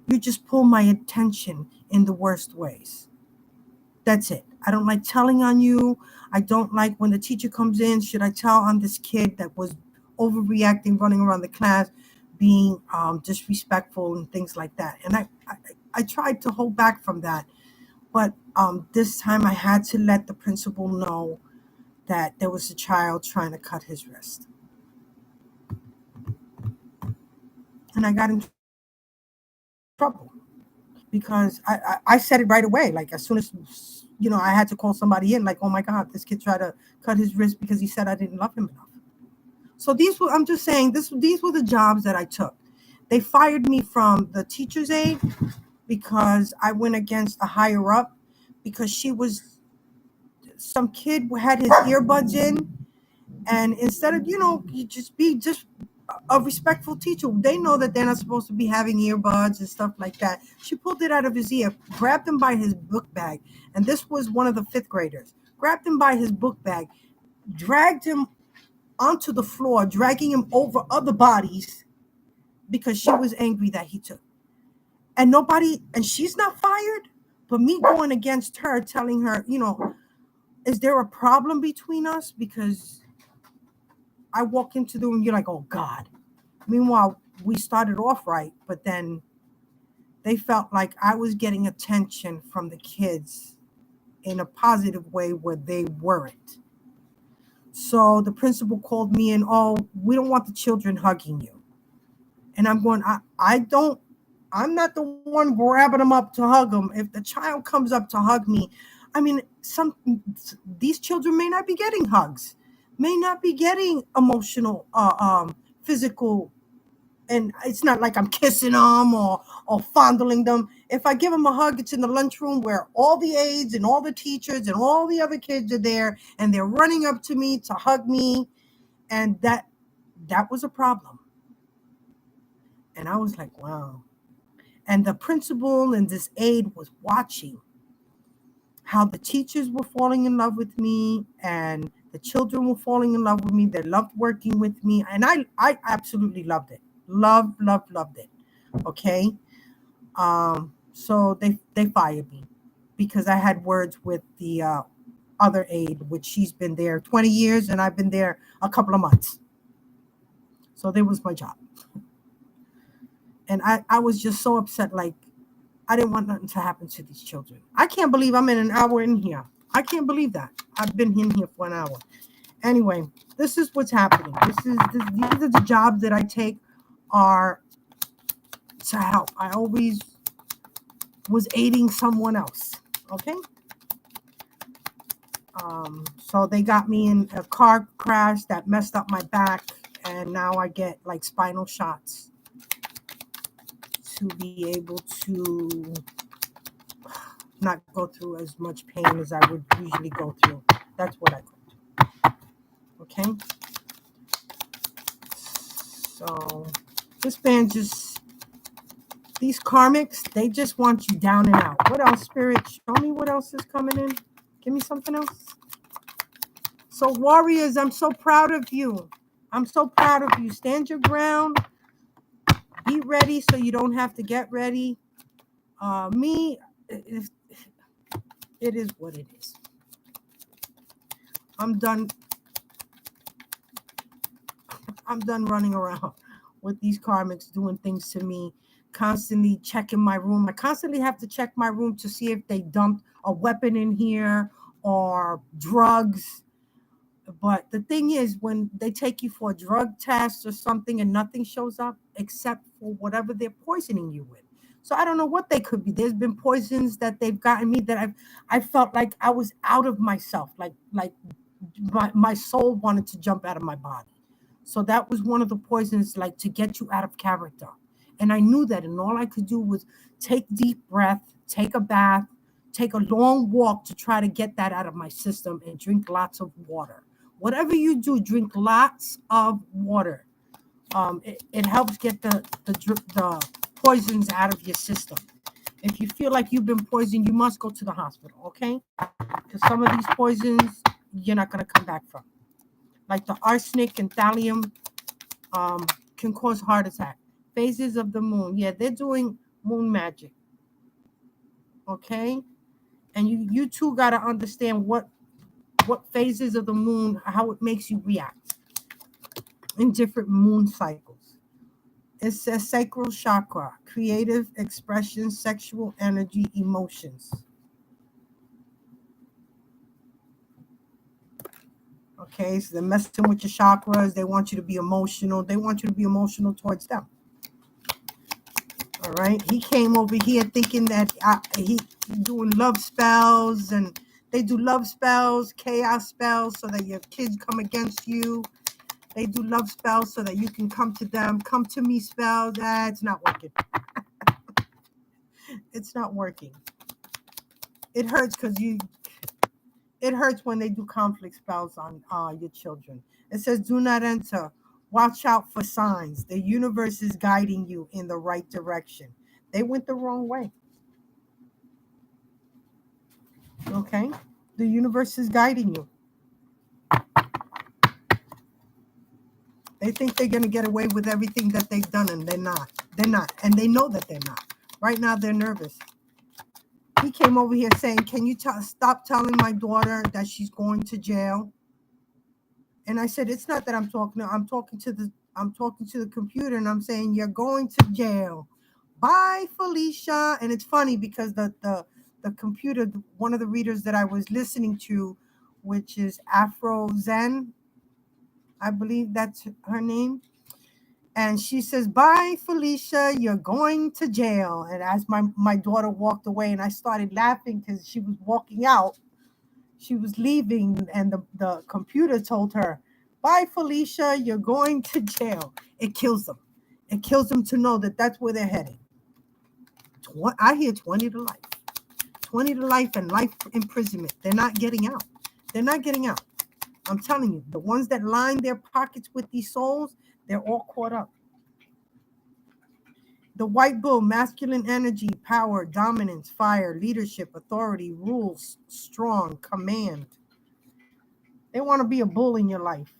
[SPEAKER 1] You just pull my attention in the worst ways. That's it. I don't like telling on you. I don't like when the teacher comes in, should I tell on this kid that was overreacting, running around the class, being disrespectful and things like that. And I tried to hold back from that. But this time I had to let the principal know that there was a child trying to cut his wrist. And I got in trouble because I said it right away. Like as soon as, I had to call somebody in, like, oh my God, this kid tried to cut his wrist because he said I didn't love him enough. So I'm just saying these were the jobs that I took. They fired me from the teacher's aide because I went against a higher up because some kid had his earbuds in, and instead of, you just be a respectful teacher. They know that they're not supposed to be having earbuds and stuff like that. She pulled it out of his ear, grabbed him by his book bag, and this was one of the fifth graders. Grabbed him by his book bag, dragged him onto the floor, dragging him over other bodies because she was angry that he took. And she's not fired, but me going against her, telling her, is there a problem between us? Because I walk into the room, you're like, oh God. Meanwhile, we started off right, but then they felt like I was getting attention from the kids in a positive way where they weren't. So the principal called me and, oh, we don't want the children hugging you. And I'm going, I'm not the one grabbing them up to hug them. If the child comes up to hug me, I mean, these children may not be getting hugs, may not be getting emotional, physical. And it's not like I'm kissing them or fondling them. If I give them a hug, it's in the lunchroom where all the aides and all the teachers and all the other kids are there, and they're running up to me to hug me, and that was a problem. And I was like, wow. And the principal and this aide was watching how the teachers were falling in love with me and the children were falling in love with me. They loved working with me. And I absolutely loved it. Loved it. Okay. So they fired me because I had words with the other aide, which she's been there 20 years and I've been there a couple of months. So there was my job. And I was just so upset. Like, I didn't want nothing to happen to these children. I can't believe I'm in an hour in here. I can't believe that. I've been in here for an hour. Anyway, this is what's happening. These are the jobs that I take are to help. I always was aiding someone else. Okay. So they got me in a car crash that messed up my back, and now I get like spinal shots to be able to not go through as much pain as I would usually go through. That's what I go through. Okay? So this band these karmics, they just want you down and out. What else, Spirit? Show me what else is coming in. Give me something else. So warriors, I'm so proud of you. I'm so proud of you. Stand your ground. Be ready so you don't have to get ready. It is what it is. I'm done running around with these karmics doing things to me, constantly checking my room. I constantly have to check my room to see if they dumped a weapon in here or drugs. But the thing is, when they take you for a drug test or something and nothing shows up except for whatever they're poisoning you with. So I don't know what they could be. There's been poisons that they've gotten me that I felt like I was out of myself, like my soul wanted to jump out of my body. So that was one of the poisons, like to get you out of character. And I knew that, and all I could do was take deep breath, take a bath, take a long walk to try to get that out of my system, and drink lots of water. Whatever you do, drink lots of water. It helps get the poisons out of your system. If you feel like you've been poisoned, you must go to the hospital, okay? Because some of these poisons you're not going to come back from. Like the arsenic and thallium can cause heart attack. Phases of the moon. Yeah, they're doing moon magic. Okay? And you too got to understand what phases of the moon, how it makes you react in different moon cycles. It says sacral chakra, creative expression, sexual energy, emotions. Okay, so they're messing with your chakras. They want you to be emotional. They want you to be emotional towards them. All right. He came over here thinking that he doing love spells, and they do love spells, chaos spells, so that your kids come against you. They do love spells so that you can come to them. Come to me spell. That's not working. It's not working. It hurts because it hurts when they do conflict spells on your children. It says, do not enter. Watch out for signs. The universe is guiding you in the right direction. They went the wrong way. Okay? The universe is guiding you. They think they're going to get away with everything that they've done, and they're not. They're not. And they know that they're not. Right now, they're nervous. He came over here saying, can you stop telling my daughter that she's going to jail? And I said, it's not that I'm talking. I'm talking to the computer, and I'm saying, you're going to jail. Bye, Felicia. And it's funny because the computer, one of the readers that I was listening to, which is Afro Zen, I believe that's her name. And she says, bye, Felicia, you're going to jail. And as my daughter walked away, and I started laughing because she was walking out, she was leaving, and the computer told her, bye, Felicia, you're going to jail. It kills them. It kills them to know that that's where they're heading. I hear 20 to life. 20 to life and life imprisonment. They're not getting out. They're not getting out. I'm telling you, the ones that line their pockets with these souls, they're all caught up. The white bull, masculine energy, power, dominance, fire, leadership, authority, rules, strong, command. They want to be a bull in your life.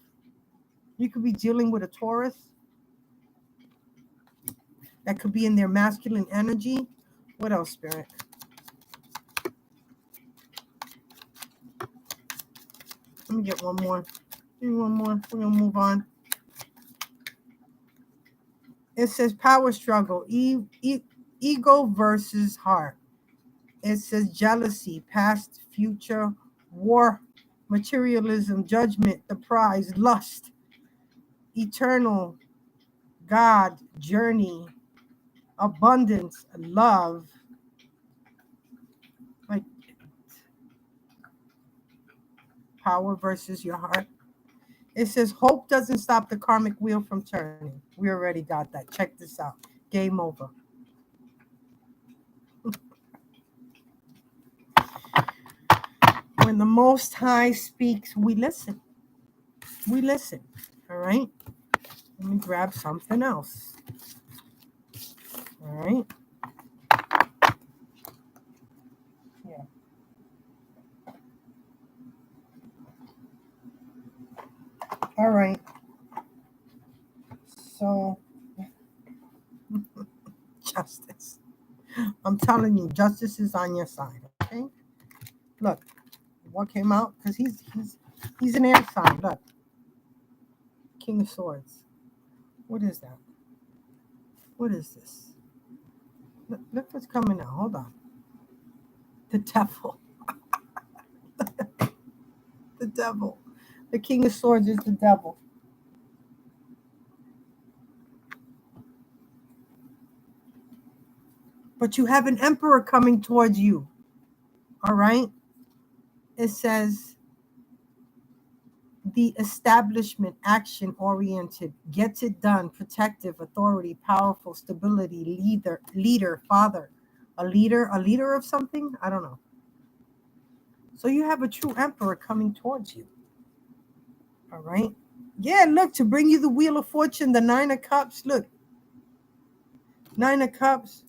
[SPEAKER 1] You could be dealing with a Taurus that could be in their masculine energy. What else, Spirit? Let me get one more. Give me one more. We're going to move on. It says power struggle, ego versus heart. It says jealousy, past, future, war, materialism, judgment, the prize, lust, eternal, God, journey, abundance, love. Like power versus your heart. It says hope doesn't stop the karmic wheel from turning. We already got that. Check this out. Game over. When the Most High speaks, we listen. We listen. All right? Let me grab something else. All right? Yeah. All right. So, justice. I'm telling you, justice is on your side, okay? Look, what came out? Because he's an air sign. Look. King of Swords. What is that? What is this? Look what's coming out. Hold on. The devil. The devil. The King of Swords is the devil. But you have an emperor coming towards you. All right? It says the establishment, action-oriented, gets it done, protective, authority, powerful, stability, leader, father. A leader of something? I don't know. So you have a true emperor coming towards you. All right? Yeah, look, to bring you the Wheel of Fortune, the Nine of Cups. Look. Nine of Cups,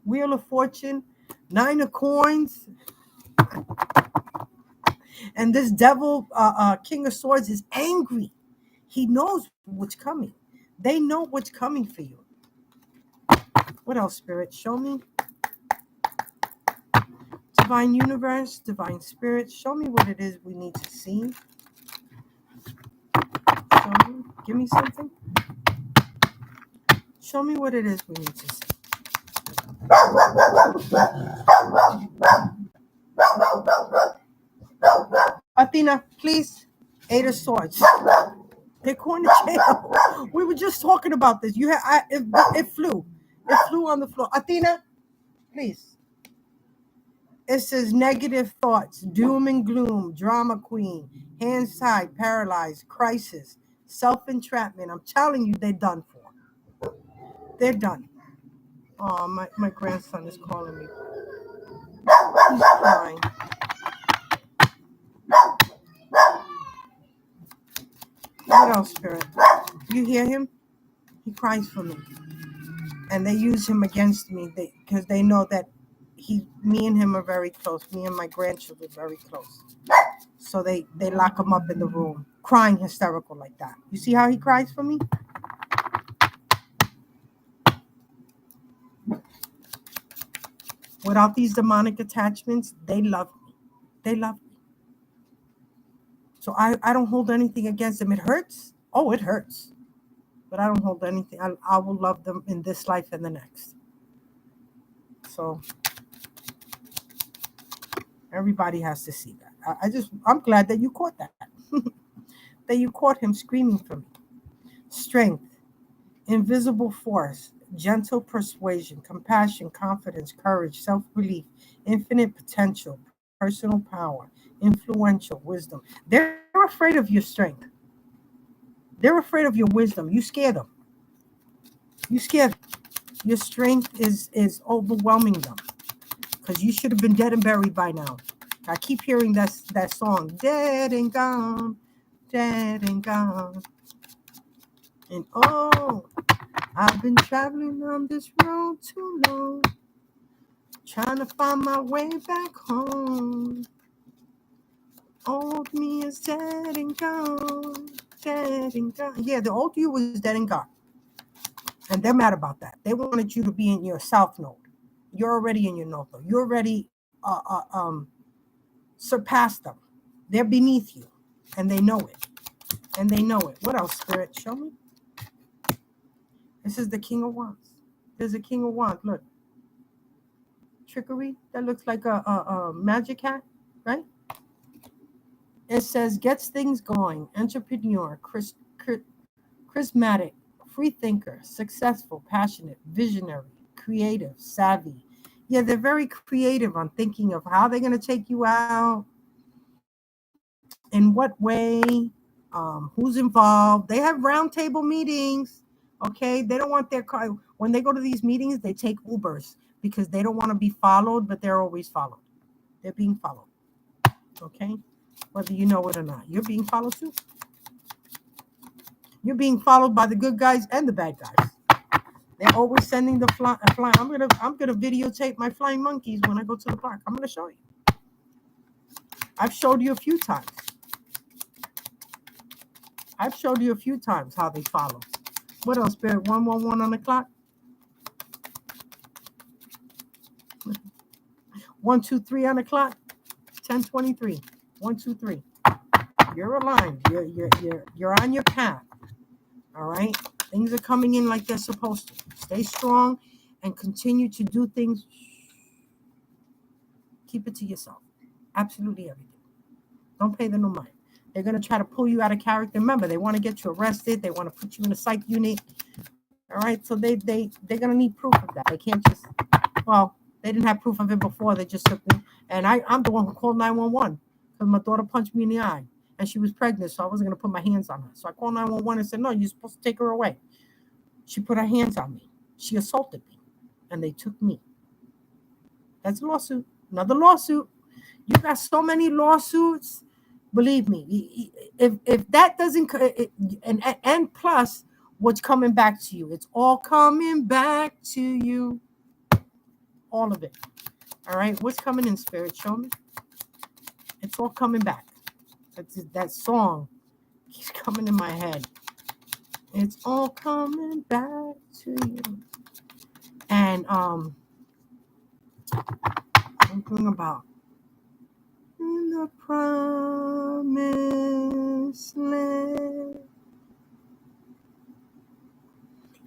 [SPEAKER 1] Wheel of Fortune, Nine of Coins. And this devil, King of Swords, is angry. He knows what's coming. They know what's coming for you. What else, Spirit? Show me. Divine Universe, Divine Spirit, show me what it is we need to see. Show me. Give me something. Show me what it is we need to see. Athena, please. Eight of Swords. They're going to jail. We were just talking about this. It flew. It flew on the floor. Athena, please. It says negative thoughts, doom and gloom, drama queen, hands tied, paralyzed, crisis, self-entrapment. I'm telling you, they're done for. They're done. Oh, my grandson is calling me. He's crying. What else, Spirit? You hear him? He cries for me. And they use him against me because they know that me and him are very close. Me and my grandchildren are very close. So they lock him up in the room, crying hysterical like that. You see how he cries for me? Without these demonic attachments, they love me. They love me. So I don't hold anything against them. It hurts. Oh, it hurts. But I don't hold anything. I will love them in this life and the next. So everybody has to see that. I'm glad that you caught that. That you caught him screaming for me. Strength, invisible force, gentle persuasion, compassion, confidence, courage, self-belief, infinite potential, personal power, influential, wisdom. They're afraid of your strength. They're afraid of your wisdom. You scare them. You scare them. Your strength is overwhelming them, because you should have been dead and buried by now. I keep hearing that song, dead and gone, dead and gone. And oh, I've been traveling on this road too long, trying to find my way back home. Old me is dead and gone, dead and gone. Yeah, the old you was dead and gone. And they're mad about that. They wanted you to be in your south node. You're already in your north node. You already surpassed them. They're beneath you. And they know it. And they know it. What else, Spirit? Show me. This is the King of Wands. There's a King of Wands. Look. Trickery. That looks like a magic hat, right? It says, gets things going. Entrepreneur. Charismatic. Free thinker. Successful. Passionate. Visionary. Creative. Savvy. Yeah, they're very creative on thinking of how they're going to take you out. In what way. Who's involved. They have roundtable meetings. Okay, they don't want their car. When they go to these meetings, they take Ubers because they don't want to be followed, but they're always followed. They're being followed. Okay, whether you know it or not, you're being followed too. You're being followed by the good guys and the bad guys. They're always sending the fly. I'm gonna videotape my flying monkeys when I go to the park. I'm gonna show you. I've showed you a few times. I've showed you a few times how they follow. What else, Spirit? 111 on the clock. 123 on the clock. 1023. 123. You're aligned. You're on your path. All right. Things are coming in like they're supposed to. Stay strong and continue to do things. Keep it to yourself. Absolutely everything. Don't pay them no mind. They're going to try to pull you out of character. Remember, they want to get you arrested. They want to put you in a psych unit. All right. So they're going to need proof of that. They can't just, well, they didn't have proof of it before. They just took me. And I'm the one who called 911 because my daughter punched me in the eye. And she was pregnant, so I wasn't going to put my hands on her. So I called 911 and said, no, you're supposed to take her away. She put her hands on me. She assaulted me. And they took me. That's a lawsuit. Another lawsuit. You got so many lawsuits. Believe me, if that doesn't, and plus what's coming back to you, it's all coming back to you. All of it. All right. What's coming in, Spirit? Show me. It's all coming back. That song keeps coming in my head. It's all coming back to you. And I'm thinking about in the promised land.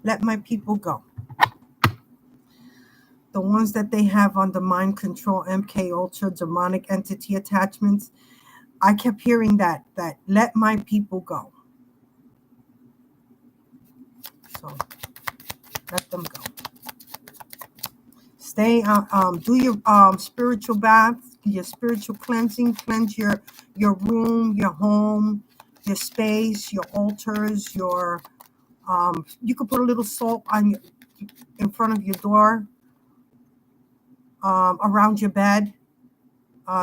[SPEAKER 1] Let my people go. The ones that they have under mind control, MK Ultra, demonic entity attachments. I kept hearing that let my people go. So let them go. Stay do your spiritual baths, your spiritual cleansing, cleanse your room, your home, your space, your altars, your you could put a little salt on in front of your door, around your bed.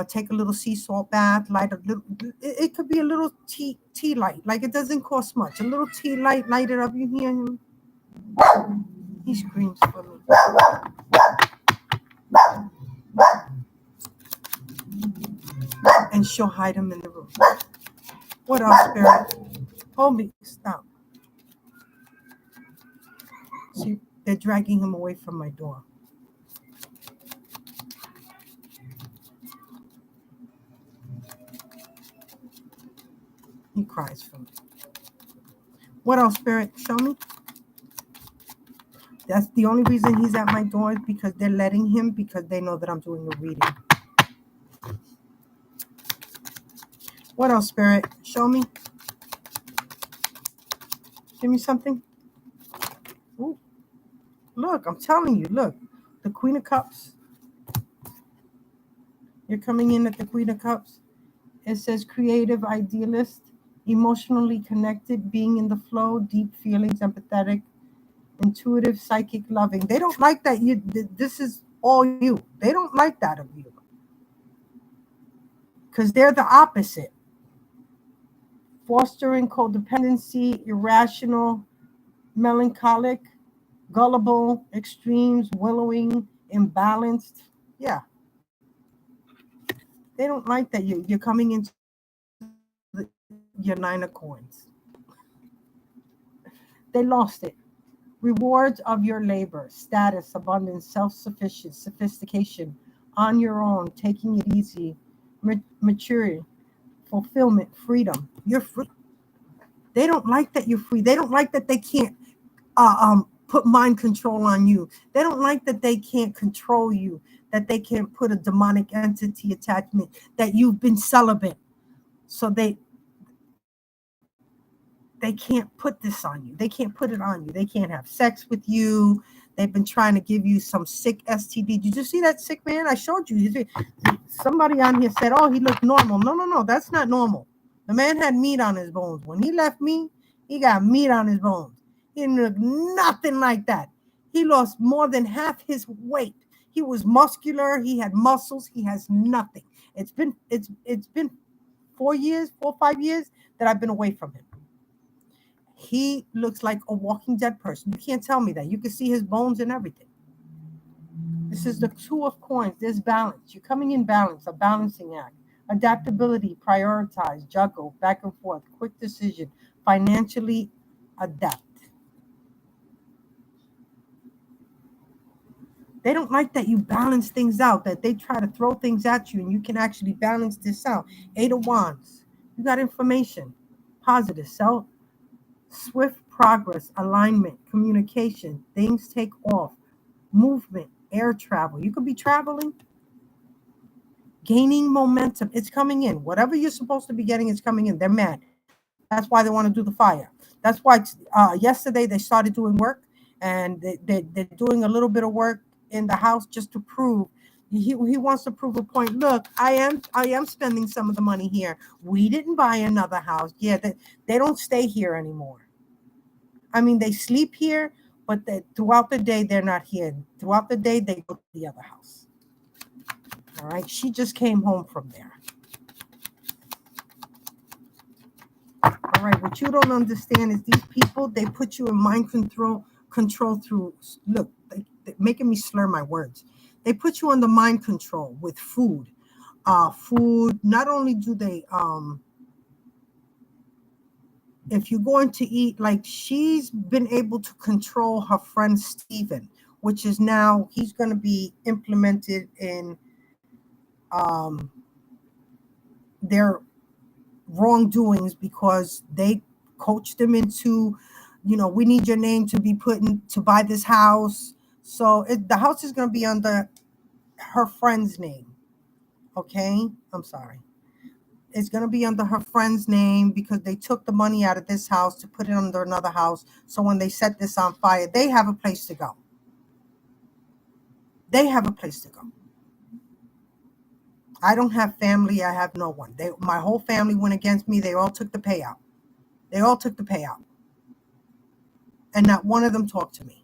[SPEAKER 1] Take a little sea salt bath, light a little. It could be a little tea light, like it doesn't cost much. A little tea light, light it up. You hear him? He screams for me. And she'll hide him in the room. What else, Spirit? Hold me. Stop. See, they're dragging him away from my door. He cries for me. What else, Spirit? Show me. That's the only reason he's at my door is because they're letting him, because they know that I'm doing a reading. What else, Spirit? Show me. Give me something. Ooh. Look, I'm telling you. Look, the Queen of Cups. You're coming in at the Queen of Cups. It says creative, idealist, emotionally connected, being in the flow, deep feelings, empathetic, intuitive, psychic, loving. They don't like that this is all you. They don't like that of you. Because they're the opposite. Fostering codependency, irrational, melancholic, gullible, extremes, willowing, imbalanced. Yeah. They don't like that you're coming into your 9 of coins. They lost it. Rewards of your labor, status, abundance, self-sufficient, sophistication, on your own, taking it easy, maturity, fulfillment, freedom. You're free. They don't like that you're free. They don't like that they can't put mind control on you. They don't like that they can't control you, that they can't put a demonic entity attachment, that you've been celibate. So they can't put this on you. They can't put it on you. They can't have sex with you. They've been trying to give you some sick STD. Did you see that sick man? I showed you. Somebody on here said, oh, he looked normal. No, that's not normal. The man had meat on his bones. When he left me, he got meat on his bones. He didn't look nothing like that. He lost more than half his weight. He was muscular. He had muscles. He has nothing. It's been 4 or 5 years that I've been away from him. He looks like a walking dead person. You can't tell me that. You can see his bones and everything. This is the 2 of coins. There's balance. You're coming in balance, a balancing act. Adaptability, prioritize, juggle, back and forth, quick decision, financially adapt. They don't like that you balance things out, that they try to throw things at you and you can actually balance this out. 8 of Wands. You got information, positive, swift progress, alignment, communication, things take off, movement, air travel. You could be traveling, gaining momentum. It's coming in. Whatever you're supposed to be getting is coming in. They're mad. That's why they want to do the fire. That's why yesterday they started doing work, and they're doing a little bit of work in the house just to prove. He wants to prove a point. Look, I am spending some of the money here. We didn't buy another house. Yeah, they don't stay here anymore. I mean, they sleep here, but throughout the day, they're not here. Throughout the day, they go to the other house. All right. She just came home from there. All right. What you don't understand is these people, they put you in mind control through, look, they're making me slur my words. They put you under mind control with food. Food, not only do they, if you're going to eat, like she's been able to control her friend Steven, which is now, he's going to be implemented in their wrongdoings because they coached them into, we need your name to be put in to buy this house. So the house is going to be under her friend's name. Okay? I'm sorry. It's going to be under her friend's name because they took the money out of this house to put it under another house. So when they set this on fire, they have a place to go. They have a place to go. I don't have family. I have no one. My whole family went against me. They all took the payout. And not one of them talked to me.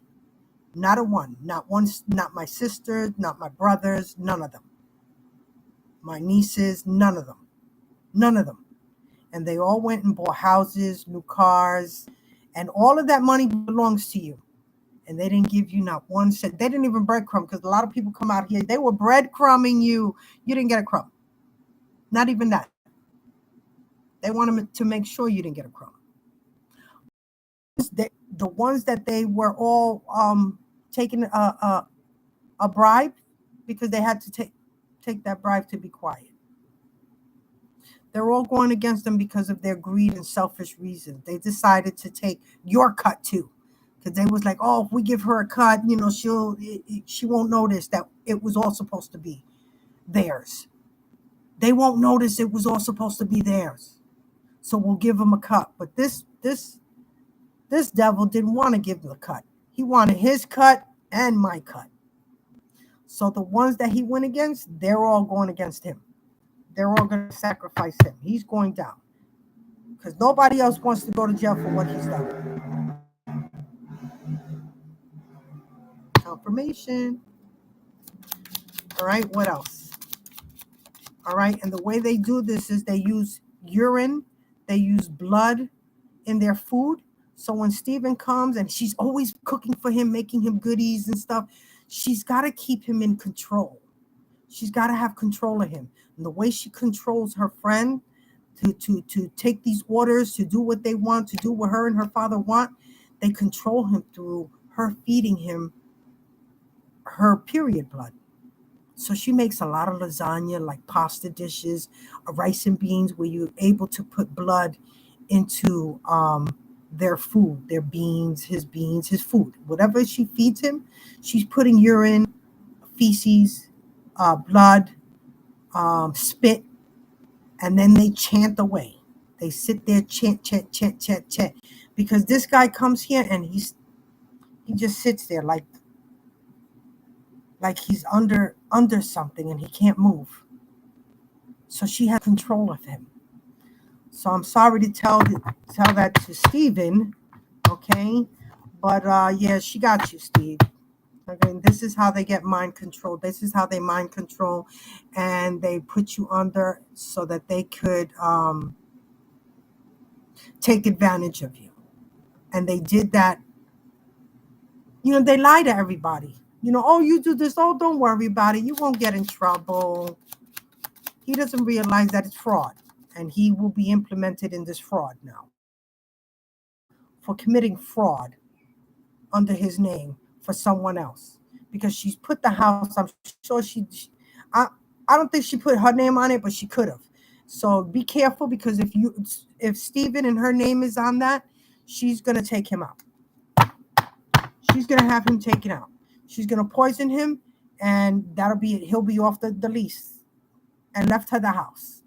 [SPEAKER 1] Not a one. Not one. Not my sisters, not my brothers, none of them. My nieces, none of them. None of them. And they all went and bought houses, new cars, and all of that money belongs to you. And they didn't give you not one cent. They didn't even breadcrumb, because a lot of people come out here, they were breadcrumbing you. You didn't get a crumb. Not even that. They wanted to make sure you didn't get a crumb. The ones that they were all taking a bribe, because they had to take that bribe to be quiet. They're all going against them because of their greed and selfish reasons. They decided to take your cut too, because they was like, oh, if we give her a cut, she won't notice that it was all supposed to be theirs. They won't notice it was all supposed to be theirs. So we'll give them a cut. But this devil didn't want to give them a cut. He wanted his cut and my cut. So the ones that he went against, they're all going against him. They're all going to sacrifice him. He's going down. Because nobody else wants to go to jail for what he's done. information. All right, what else? All right, and the way they do this is they use urine, they use blood in their food. So when Steven comes and she's always cooking for him, making him goodies and stuff, she's got to keep him in control. She's got to have control of him. And the way she controls her friend to take these orders, to do what they want, to do what her and her father want, they control him through her feeding him her period blood. So she makes a lot of lasagna, like pasta dishes, rice and beans, where you're able to put blood into their food, their beans, his food. Whatever she feeds him, she's putting urine, feces, blood, spit, and then they chant away. They sit there, chant, chant, chant, chant, chant. Because this guy comes here and he just sits there like he's under something and he can't move. So she has control of him. So I'm sorry to tell that to Steven, okay? But yeah, she got you, Steve. Again, this is how they get mind control. This is how they mind control, and they put you under so that they could take advantage of you. And they did that. You know, they lie to everybody. You know, oh, you do this. Oh, don't worry about it. You won't get in trouble. He doesn't realize that it's fraud, and he will be implemented in this fraud now for committing fraud under his name for someone else, because she's put the house. I'm sure I don't think she put her name on it, but she could have. So be careful, because if Steven and her name is on that, she's gonna take him out. She's gonna have him taken out. She's gonna poison him, and he'll be off the lease and left her the house.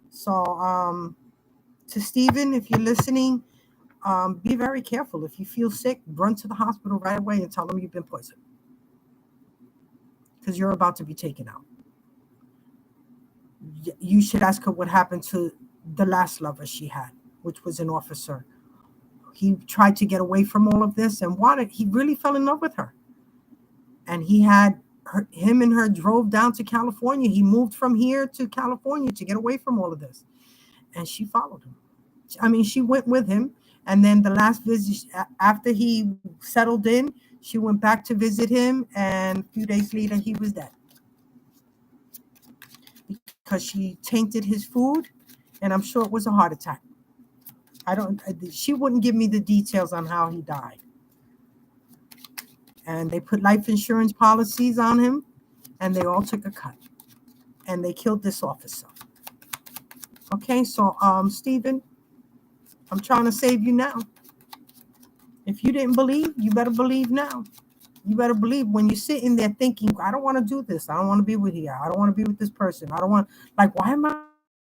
[SPEAKER 1] So to Steven, if you're listening, be very careful. If you feel sick, run to the hospital right away and tell them you've been poisoned, because you're about to be taken out. You should ask her what happened to the last lover she had, which was an officer. He tried to get away from all of this and he really fell in love with her. And him and her drove down to California. He moved from here to California to get away from all of this. And she followed him. I mean, she went with him. And then the last visit, after he settled in, she went back to visit him. And a few days later, he was dead. Because she tainted his food. And I'm sure it was a heart attack. She wouldn't give me the details on how he died. And they put life insurance policies on him. And they all took a cut. And they killed this officer. Okay, so Steven, I'm trying to save you now. If you didn't believe, you better believe now. You better believe when you're sitting there thinking, I don't want to do this. I don't want to be with you. I don't want to be with this person. I don't want, why am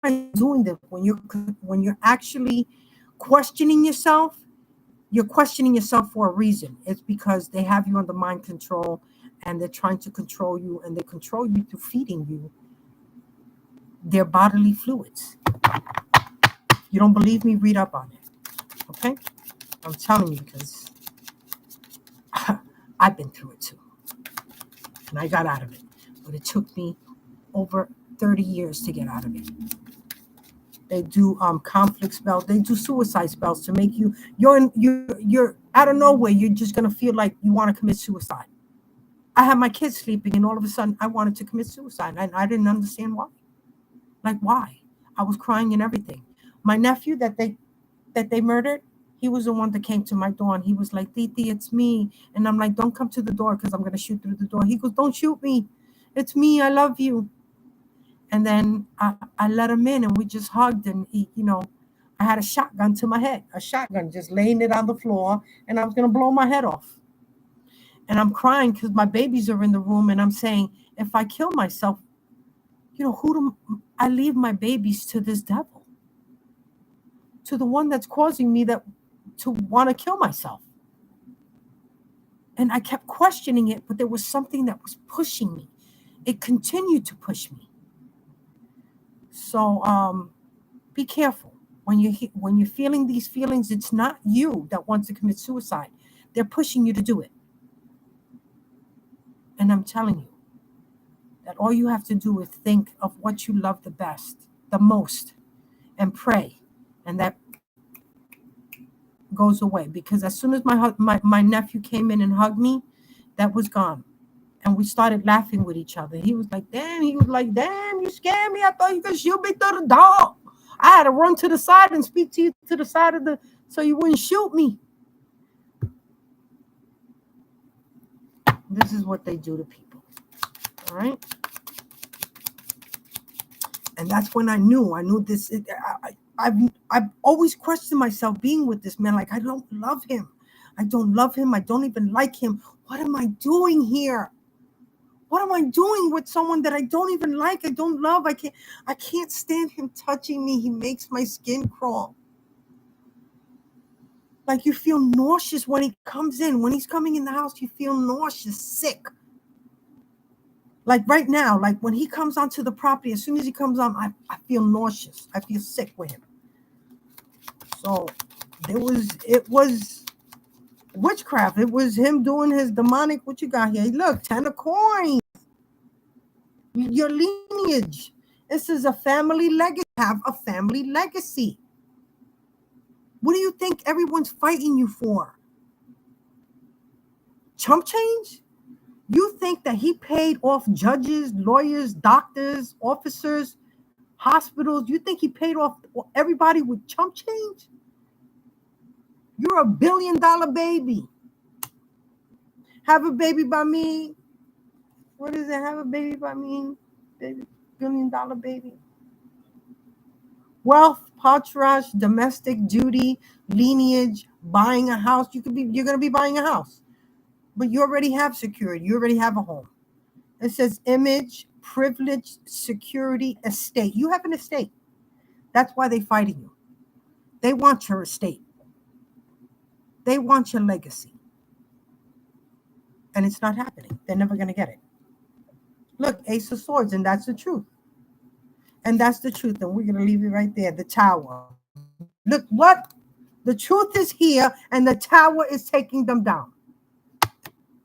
[SPEAKER 1] I doing this? When you're actually questioning yourself, you're questioning yourself for a reason. It's because they have you under mind control, and they're trying to control you, and they control you through feeding you their bodily fluids. You don't believe me? Read up on it. Okay? I'm telling you, because I've been through it too. And I got out of it. But it took me over 30 years to get out of it. They do conflict spells. They do suicide spells to make you're out of nowhere. You're just going to feel like you want to commit suicide. I had my kids sleeping, and all of a sudden I wanted to commit suicide. And I didn't understand why. Why? I was crying and everything. My nephew that they murdered, he was the one that came to my door, and he was like, Titi, it's me. And I'm like, don't come to the door, because I'm going to shoot through the door. He goes, don't shoot me. It's me. I love you. And then I let him in, and we just hugged, and I had a shotgun to my head, a shotgun, just laying it on the floor, and I was going to blow my head off. And I'm crying because my babies are in the room, and I'm saying, if I kill myself, who do I leave my babies to? This devil, to the one that's causing me to want to kill myself. And I kept questioning it, but there was something that was pushing me. It continued to push me. So be careful when you're feeling these feelings. It's not you that wants to commit suicide. They're pushing you to do it. And I'm telling you that all you have to do is think of what you love the best, the most, and pray. And that goes away. Because as soon as my nephew came in and hugged me, that was gone. And we started laughing with each other. He was like, damn, you scared me. I thought you could shoot me through the door. I had to run to the side and speak to you to the side of the, so you wouldn't shoot me. This is what they do to people. All right. And that's when I knew this. I've always questioned myself being with this man. Like, I don't love him. I don't love him. I don't even like him. What am I doing here? What am I doing with someone that I don't even like? I don't love. I can't stand him touching me. He makes my skin crawl. Like, you feel nauseous when he comes in. When he's coming in the house, you feel nauseous, sick. Like right now, like when he comes onto the property, as soon as he comes on, I feel nauseous. I feel sick with him. So it was witchcraft. It was him doing his demonic. What you got here? Look, 10 of coins. Your lineage. This is a family legacy. Have a family legacy. What do you think everyone's fighting you for? Chump change? You think that he paid off judges, lawyers, doctors, officers, hospitals? You think he paid off everybody with chump change? You're a $1 billion baby. Have a baby by me. What is it? Have a baby by me. Baby, $1 billion baby. Wealth, patronage, domestic duty, lineage, buying a house. You're gonna be buying a house, but you already have security. You already have a home. It says image, privilege, security, estate. You have an estate. That's why they're fighting you. They want your estate. They want your legacy. And it's not happening. They're never going to get it. Look, Ace of Swords, and that's the truth. And that's the truth. And we're going to leave it right there. The Tower. Look, what? The truth is here, and the Tower is taking them down.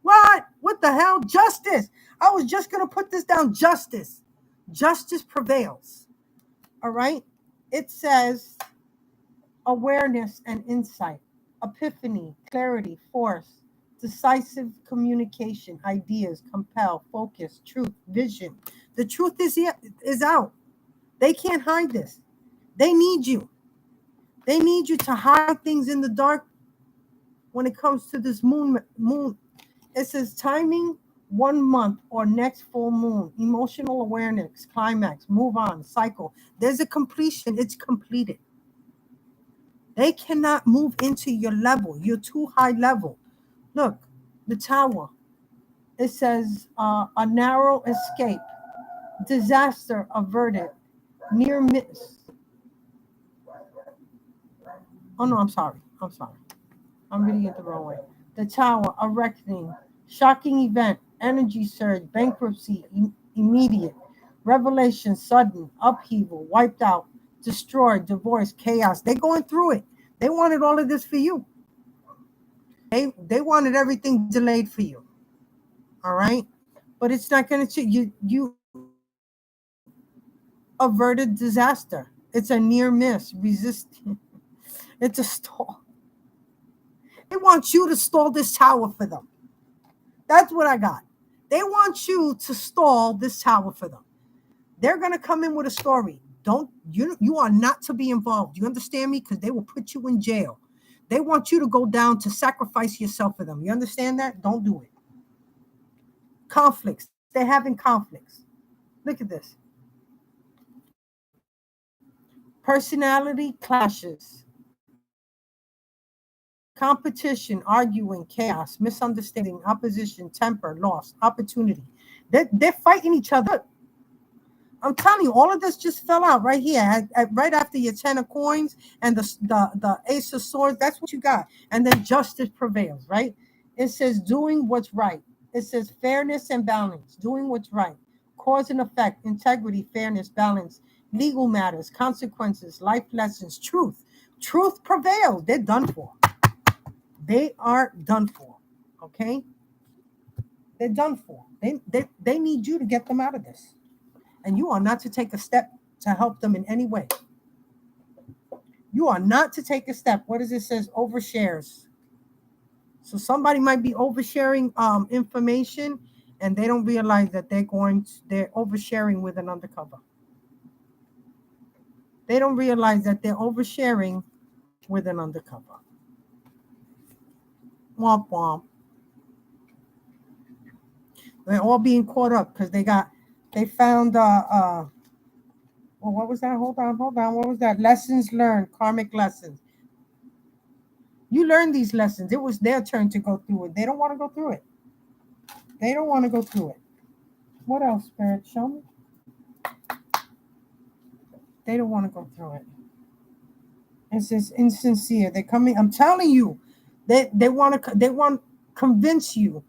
[SPEAKER 1] What? What the hell? Justice. I was just going to put this down. Justice. Justice prevails. All right? It says awareness and insight, epiphany, clarity, force, decisive communication, ideas, compel, focus, truth, vision. The truth is out. They can't hide this. They need you. They need you to hide things in the dark when it comes to this moon. It says timing, 1 month or next full moon, emotional awareness, climax, move on, cycle. There's a completion. It's completed. They cannot move into your level. You're too high level. Look, the Tower. It says a narrow escape, disaster averted, near miss. Oh, no, I'm sorry. I'm reading it the wrong way. The Tower, a reckoning, shocking event, energy surge, bankruptcy, immediate, revelation, sudden, upheaval, wiped out, destroyed, divorce, chaos. They're going through it. They wanted all of this for you. They wanted everything delayed for you. All right? But it's not going to, you averted disaster. It's a near miss, resisting. It's a stall. They want you to stall this Tower for them. That's what I got. They want you to stall this Tower for them. They're going to come in with a story. You are not to be involved. You understand me? Because they will put you in jail. They want you to go down to sacrifice yourself for them. You understand that? Don't do it. Conflicts. They're having conflicts. Look at this. Personality clashes. Competition, arguing, chaos, misunderstanding, opposition, temper, loss, opportunity. They're fighting each other. I'm telling you, all of this just fell out right here, right after your 10 of coins and the Ace of Swords. That's what you got. And then justice prevails, right? It says doing what's right. It says fairness and balance, doing what's right. Cause and effect, integrity, fairness, balance, legal matters, consequences, life lessons, truth. Truth prevails. They're done for. They are done for. Okay? They're done for. They need you to get them out of this. And you are not to take a step to help them in any way. You are not to take a step. What does it says? Overshares. So somebody might be oversharing information, and they don't realize that they're oversharing with an undercover. They don't realize that they're oversharing with an undercover. Womp womp. They're all being caught up because they found well, what was that? Hold on. What was that? Lessons learned, karmic lessons. You learned these lessons. It was their turn to go through it. They don't want to go through it. They don't want to go through it. What else, Spirit? Show me. They don't want to go through it. It's just insincere. They're coming. I'm telling you, they want to convince you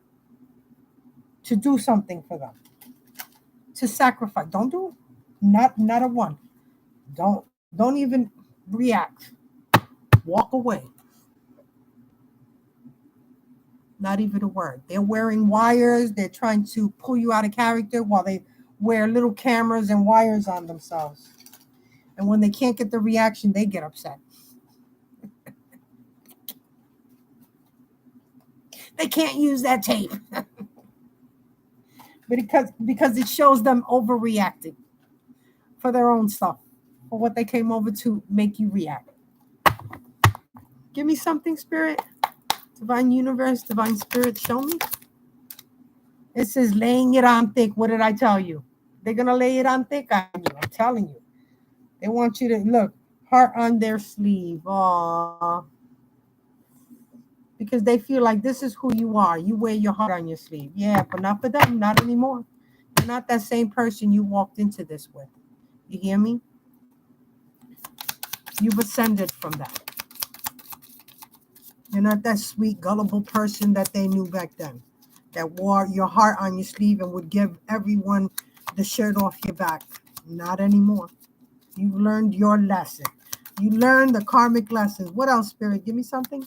[SPEAKER 1] to do something for them, to sacrifice. Don't do it. Not a one. Don't even react. Walk away. Not even a word. They're wearing wires. They're trying to pull you out of character while they wear little cameras and wires on themselves. And when they can't get the reaction, they get upset. They can't use that tape. because it shows them overreacting for their own stuff, for what they came over to make you react. Give me something, Spirit. Divine Universe, Divine Spirit, show me. It says laying it on thick. What did I tell you? They're going to lay it on thick on you. I'm telling you. They want you to look, heart on their sleeve. Aww. Because they feel like this is who you are. You wear your heart on your sleeve. Yeah, but not for them. Not anymore. You're not that same person you walked into this with. You hear me? You've ascended from that. You're not that sweet, gullible person that they knew back then, that wore your heart on your sleeve and would give everyone the shirt off your back. Not anymore. You've learned your lesson. You learned the karmic lessons. What else, Spirit? Give me something.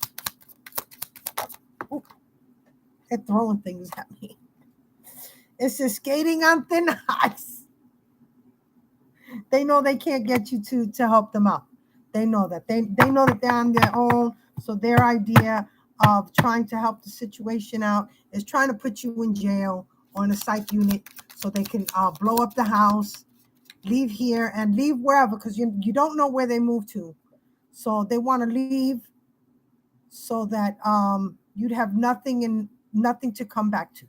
[SPEAKER 1] Ooh, they're throwing things at me. It's just skating on thin ice. They know they can't get you to help them out. They know that. They know that they're on their own. So their idea of trying to help the situation out is trying to put you in jail or in a psych unit so they can blow up the house, leave here and leave wherever, because you don't know where they move to. So they want to leave so that you'd have nothing to come back to.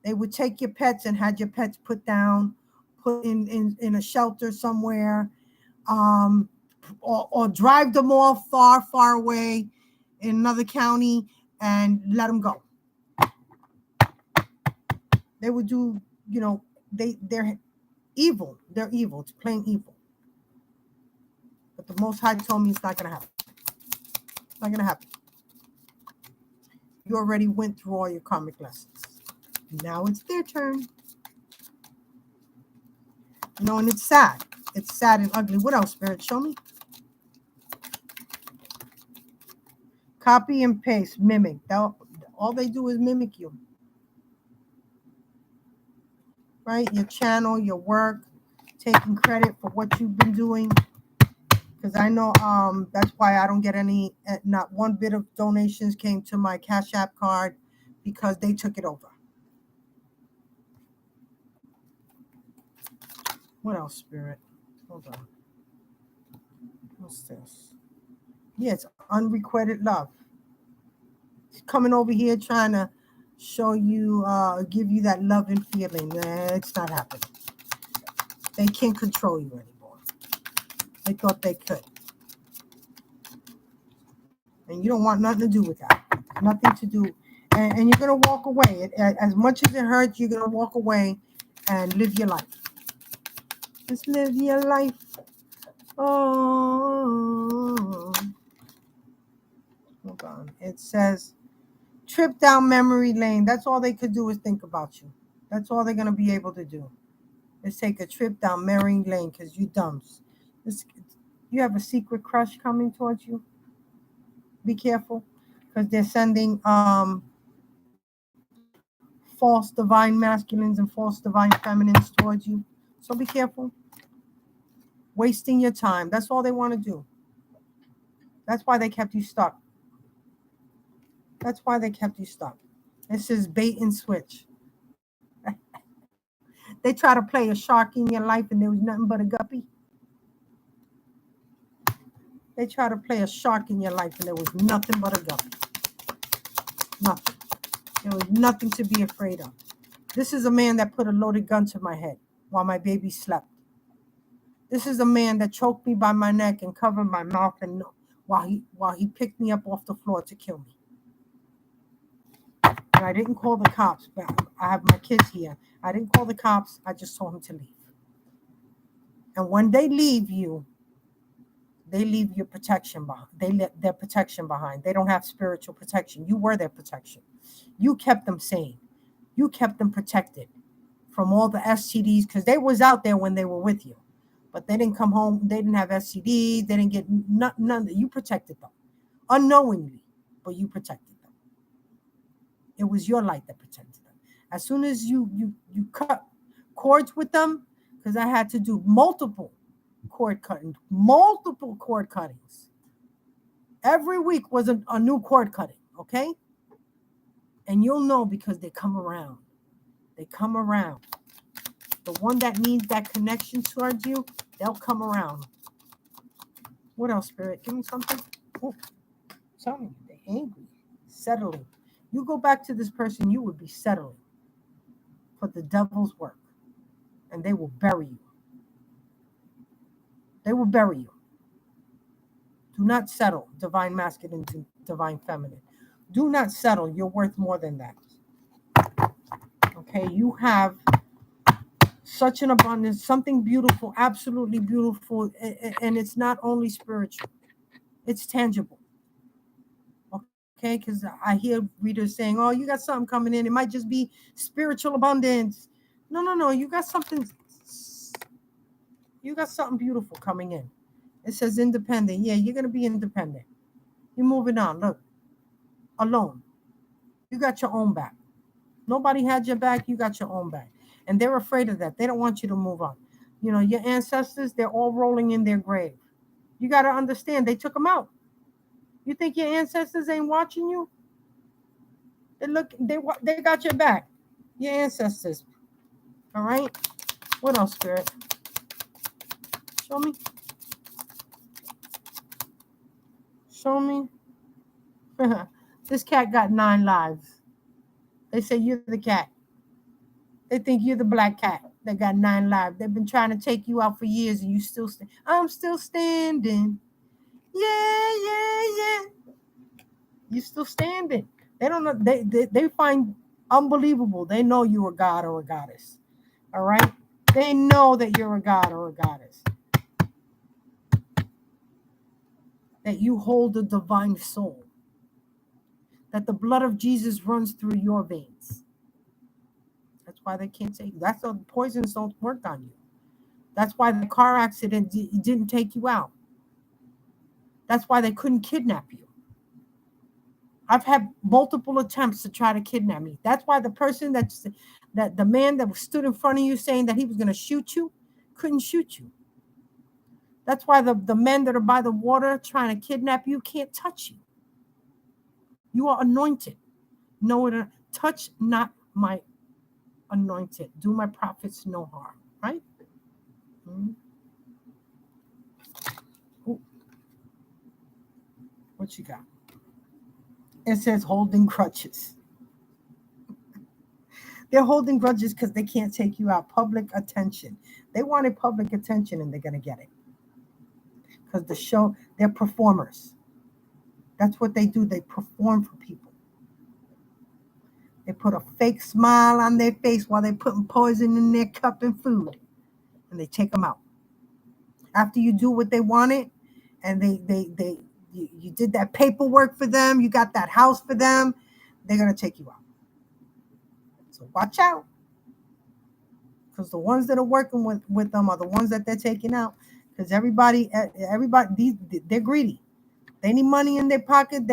[SPEAKER 1] They would take your pets and had your pets put down, put in a shelter somewhere, or drive them off far away in another county and let them go. They would do, they're evil. They're evil. It's plain evil. But the Most High told me it's not going to happen. It's not going to happen. You already went through all your karmic lessons. Now it's their turn. And it's sad. It's sad and ugly. What else, Spirit? Show me. Copy and paste, mimic. All they do is mimic you. Right? Your channel, your work, taking credit for what you've been doing. Because I know that's why I don't get any, not one bit of donations came to my Cash App card, because they took it over. What else, Spirit? Hold on. What's this? Yeah, it's unrequited love. It's coming over here trying to show you, give you that love and feeling. It's not happening. They can't control you anymore. They thought they could. And you don't want nothing to do with that. Nothing to do. And you're going to walk away. As much as it hurts, you're going to walk away and live your life. Just live your life. Oh. Hold on. It says, trip down memory lane. That's all they could do is think about you. That's all they're going to be able to do. Is take a trip down memory lane because you dumps. You have a secret crush coming towards you. Be careful, because they're sending false divine masculines and false divine feminines towards you. So be careful. Wasting your time. That's all they want to do. That's why they kept you stuck. That's why they kept you stuck. This is bait and switch. They try to play a shark in your life and there was nothing but a guppy. They try to play a shark in your life and there was nothing but a guppy. Nothing. There was nothing to be afraid of. This is a man that put a loaded gun to my head while my baby slept. This is a man that choked me by my neck and covered my mouth and while he picked me up off the floor to kill me. And I didn't call the cops, but I have my kids here. I didn't call the cops. I just told him to leave. And when they leave you, they leave your protection behind. They let their protection behind. They don't have spiritual protection. You were their protection. You kept them sane. You kept them protected from all the STDs because they was out there when they were with you. But they didn't come home. They didn't have STDs. They didn't get none. You protected them unknowingly, but you protected them. It was your light that protected them. As soon as you cut cords with them, because I had to do multiple cord cuttings. Every week was a new cord cutting, okay? And you'll know because they come around. They come around. The one that needs that connection towards you, they'll come around. What else, Spirit? Give me something. Oh, tell me. They're angry. Settling. You go back to this person, you would be settling for the devil's work. And they will bury you. They will bury you. Do not settle, divine masculine to divine feminine. Do not settle. You're worth more than that. Okay, you have such an abundance, something beautiful, absolutely beautiful, and it's not only spiritual, it's tangible. Okay, because I hear readers saying, oh, you got something coming in. It might just be spiritual abundance. No. You got something beautiful coming in. It says independent. Yeah, you're going to be independent. You're moving on. Look, alone. You got your own back. Nobody had your back. You got your own back. And they're afraid of that. They don't want you to move on. You know, your ancestors, they're all rolling in their grave. You got to understand, they took them out. You think your ancestors ain't watching you? They got your back. Your ancestors. All right? What else, Spirit? Show me. Show me. This cat got 9 lives. They say you're the cat. They think you're the black cat that got 9 lives. They've been trying to take you out for years and you still I'm still standing. Yeah. You're still standing. They don't know. They find unbelievable. They know you're a god or a goddess. All right? They know that you're a god or a goddess. That you hold a divine soul. That the blood of Jesus runs through your veins. That's why they can't take you. That's why the poisons don't work on you. That's why the car accident didn't take you out. That's why they couldn't kidnap you. I've had multiple attempts to try to kidnap me. That's why the person that the man that stood in front of you saying that he was going to shoot you couldn't shoot you. That's why the men that are by the water trying to kidnap you can't touch you. You are anointed. No, touch not my anointed. Do my prophets no harm. Right? Mm-hmm. What you got? It says holding grudges. They're holding grudges because they can't take you out. Public attention. They wanted public attention and they're going to get it. Because they're performers. That's what they do. They perform for people. They put a fake smile on their face while they're putting poison in their cup and food. And they take them out. After you do what they wanted, and you did that paperwork for them, you got that house for them, they're going to take you out. So watch out. Because the ones that are working with them are the ones that they're taking out. Because everybody, they're greedy. They need money in their pocket.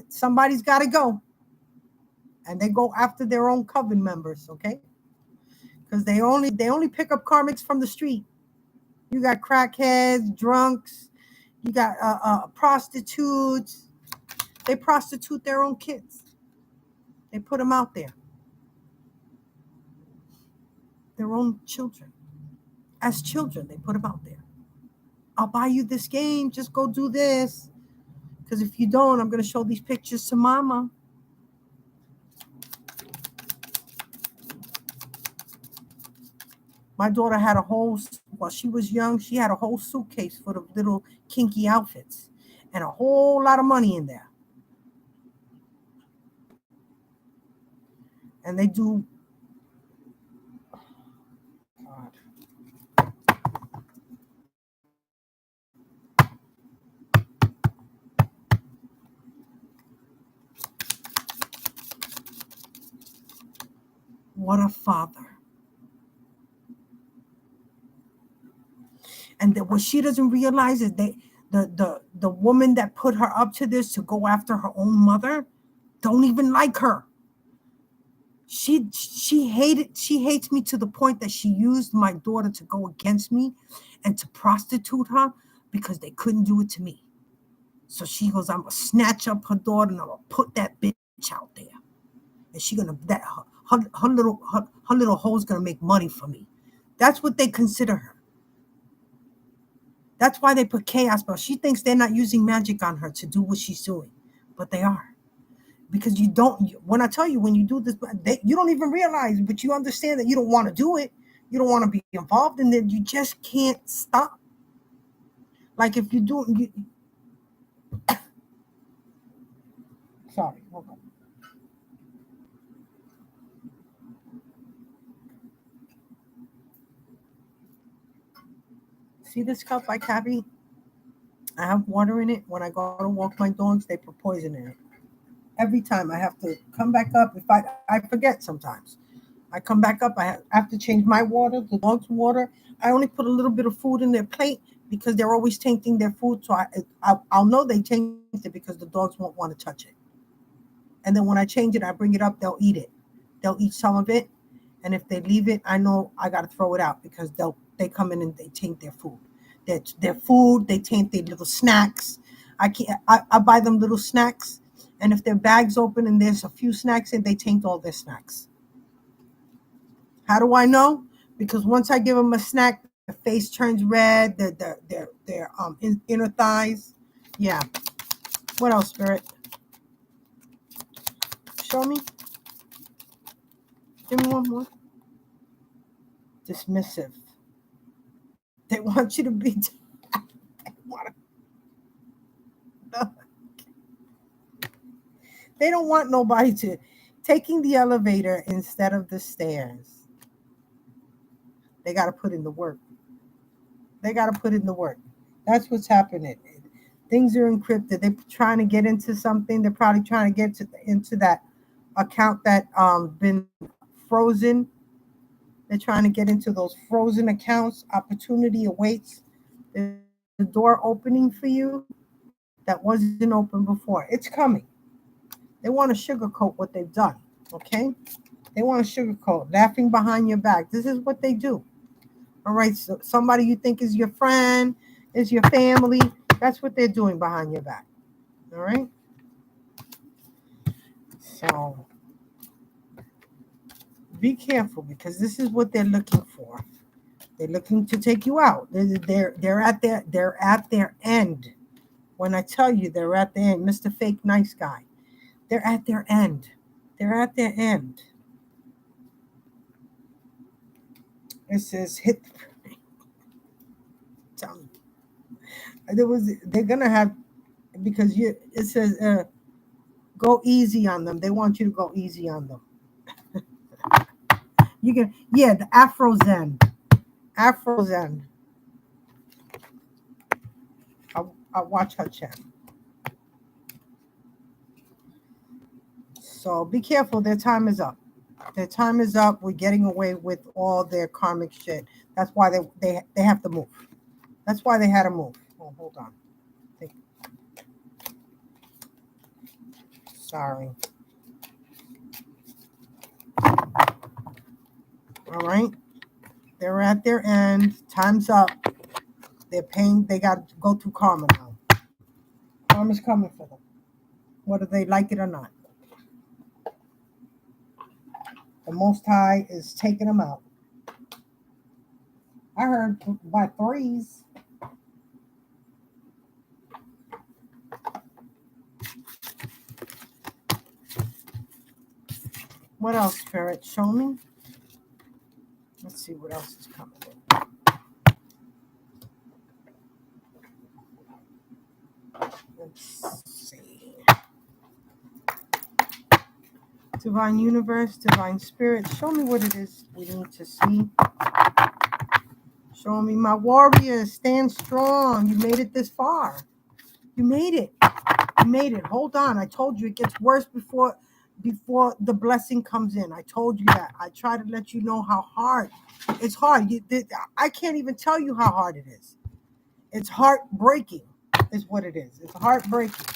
[SPEAKER 1] Somebody's got to go. And they go after their own coven members, okay? Because they only pick up karmics from the street. You got crackheads, drunks, you got prostitutes. They prostitute their own kids. They put them out there. Their own children. As children, they put them out there. I'll buy you this game. Just go do this. Because if you don't, I'm going to show these pictures to mama. My daughter had while she was young, she had a whole suitcase full of little kinky outfits and a whole lot of money in there. And they do. God. What a father. And that what she doesn't realize is the woman that put her up to this to go after her own mother don't even like her. She hates me to the point that she used my daughter to go against me and to prostitute her because they couldn't do it to me. So she goes, I'm gonna snatch up her daughter and I'm gonna put that bitch out there. And she gonna her little hoe's gonna make money for me. That's what they consider her. That's why they put chaos spell. She thinks they're not using magic on her to do what she's doing, but they are. Because when I tell you, when you do this, you don't even realize, but you understand that you don't want to do it. You don't want to be involved in it. You just can't stop. Like if you do, sorry, hold on. See this cup I carry? I have water in it. When I go to walk my dogs, they put poison in it. Every time I have to come back up. If I forget sometimes. I come back up. I have to change my water, the dog's water. I only put a little bit of food in their plate because they're always tainting their food. So I'll know they taint it because the dogs won't want to touch it. And then when I change it, I bring it up. They'll eat it. They'll eat some of it. And if they leave it, I know I got to throw it out because they come in and they taint their food. Their food, they taint their little snacks. I buy them little snacks. And if their bag's open and there's a few snacks in, they taint all their snacks. How do I know? Because once I give them a snack, their face turns red, their inner thighs. Yeah. What else, Spirit? Show me. Give me one more. Dismissive. They want you to be. They don't want nobody to taking the elevator instead of the stairs. They got to put in the work. They got to put in the work. That's what's happening. Things are encrypted. They're trying to get into something. They're probably trying to get into that account that been frozen. They're trying to get into those frozen accounts. Opportunity awaits. There's a door opening for you that wasn't open before. It's coming. They want to sugarcoat what they've done. Okay? They want to sugarcoat, laughing behind your back. This is what they do. All right, so somebody you think is your friend, is your family, that's what they're doing behind your back. All right? So be careful because this is what they're looking for. They're looking to take you out. They're at their end. When I tell you they're at the end, Mr. Fake Nice Guy, they're at their end. They're at their end. It says hit. They're gonna have because it says go easy on them. They want you to go easy on them. You can the Afro Zen. I'll watch her channel. So be careful. Their time is up. Their time is up. We're getting away with all their karmic shit. That's why they have to move. That's why they had to move. Oh, hold on. Sorry. All right. They're at their end. Time's up. They're paying. They got to go through karma now. Karma's coming for them, whether they like it or not. The Most High is taking them out. I heard by threes. What else, Spirit? Show me. Let's see what else is coming in. Let's see. Divine Universe, Divine Spirit, show me what it is we need to see. Show me, my warriors, stand strong. You made it this far. You made it. You made it. Hold on. I told you it gets worse before the blessing comes in. I told you that. I try to let you know how hard. It's hard. I can't even tell you how hard it is. It's heartbreaking is what it is. It's heartbreaking.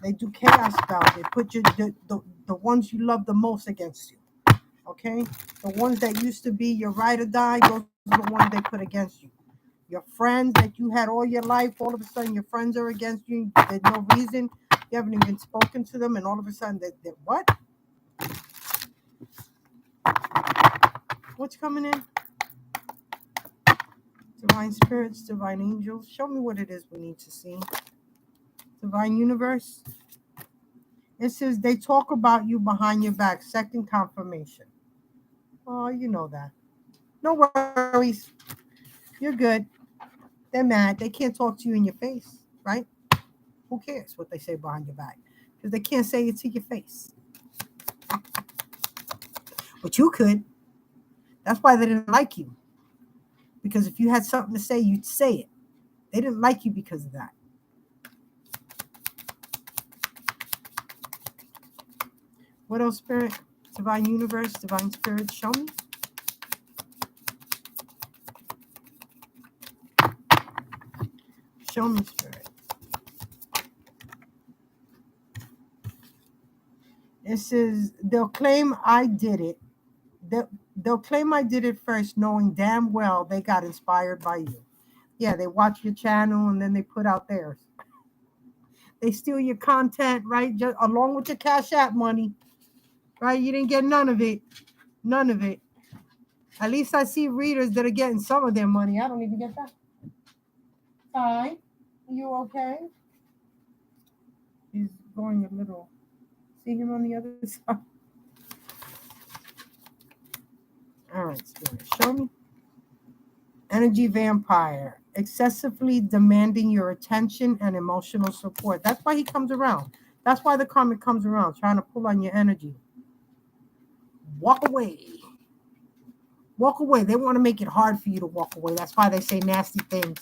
[SPEAKER 1] They do chaos spells. They put the ones you love the most against you. Okay? The ones that used to be your ride or die, those are the ones they put against you. Your friends that you had all your life, all of a sudden your friends are against you. There's no reason. You haven't even spoken to them, and all of a sudden they're what? What's coming in? Divine spirits, divine angels. Show me what it is we need to see. Divine universe. It says they talk about you behind your back. Second confirmation. Oh, you know that. No worries. You're good. They're mad. They can't talk to you in your face, right? Who cares what they say behind your back? Because they can't say it to your face. But you could. That's why they didn't like you. Because if you had something to say, you'd say it. They didn't like you because of that. What else, Spirit? Divine universe, divine spirit, show me. Show me, Spirit. It says they'll claim I did it. They'll claim I did it first, knowing damn well they got inspired by you. Yeah, they watch your channel and then they put out theirs. They steal your content, right? Just along with your Cash App money, right? You didn't get none of it. None of it. At least I see readers that are getting some of their money. I don't even get that. Hi. You okay? He's going a little. See him on the other side? All right, Spirit, show me. Energy vampire. Excessively demanding your attention and emotional support. That's why he comes around. That's why the karmic comes around, trying to pull on your energy. Walk away. Walk away. They want to make it hard for you to walk away. That's why they say nasty things.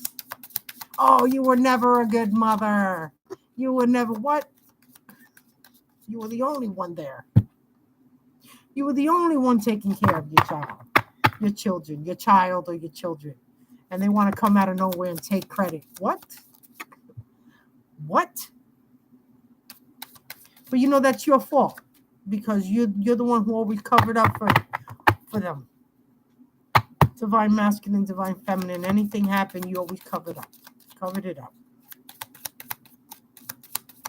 [SPEAKER 1] Oh, you were never a good mother. You were never what? You were the only one there. You were the only one taking care of your child, your children, your child or your children. And they want to come out of nowhere and take credit. What? What? But you know that's your fault because you're the one who always covered up for them. Divine masculine, divine feminine. Anything happened, you always covered it up.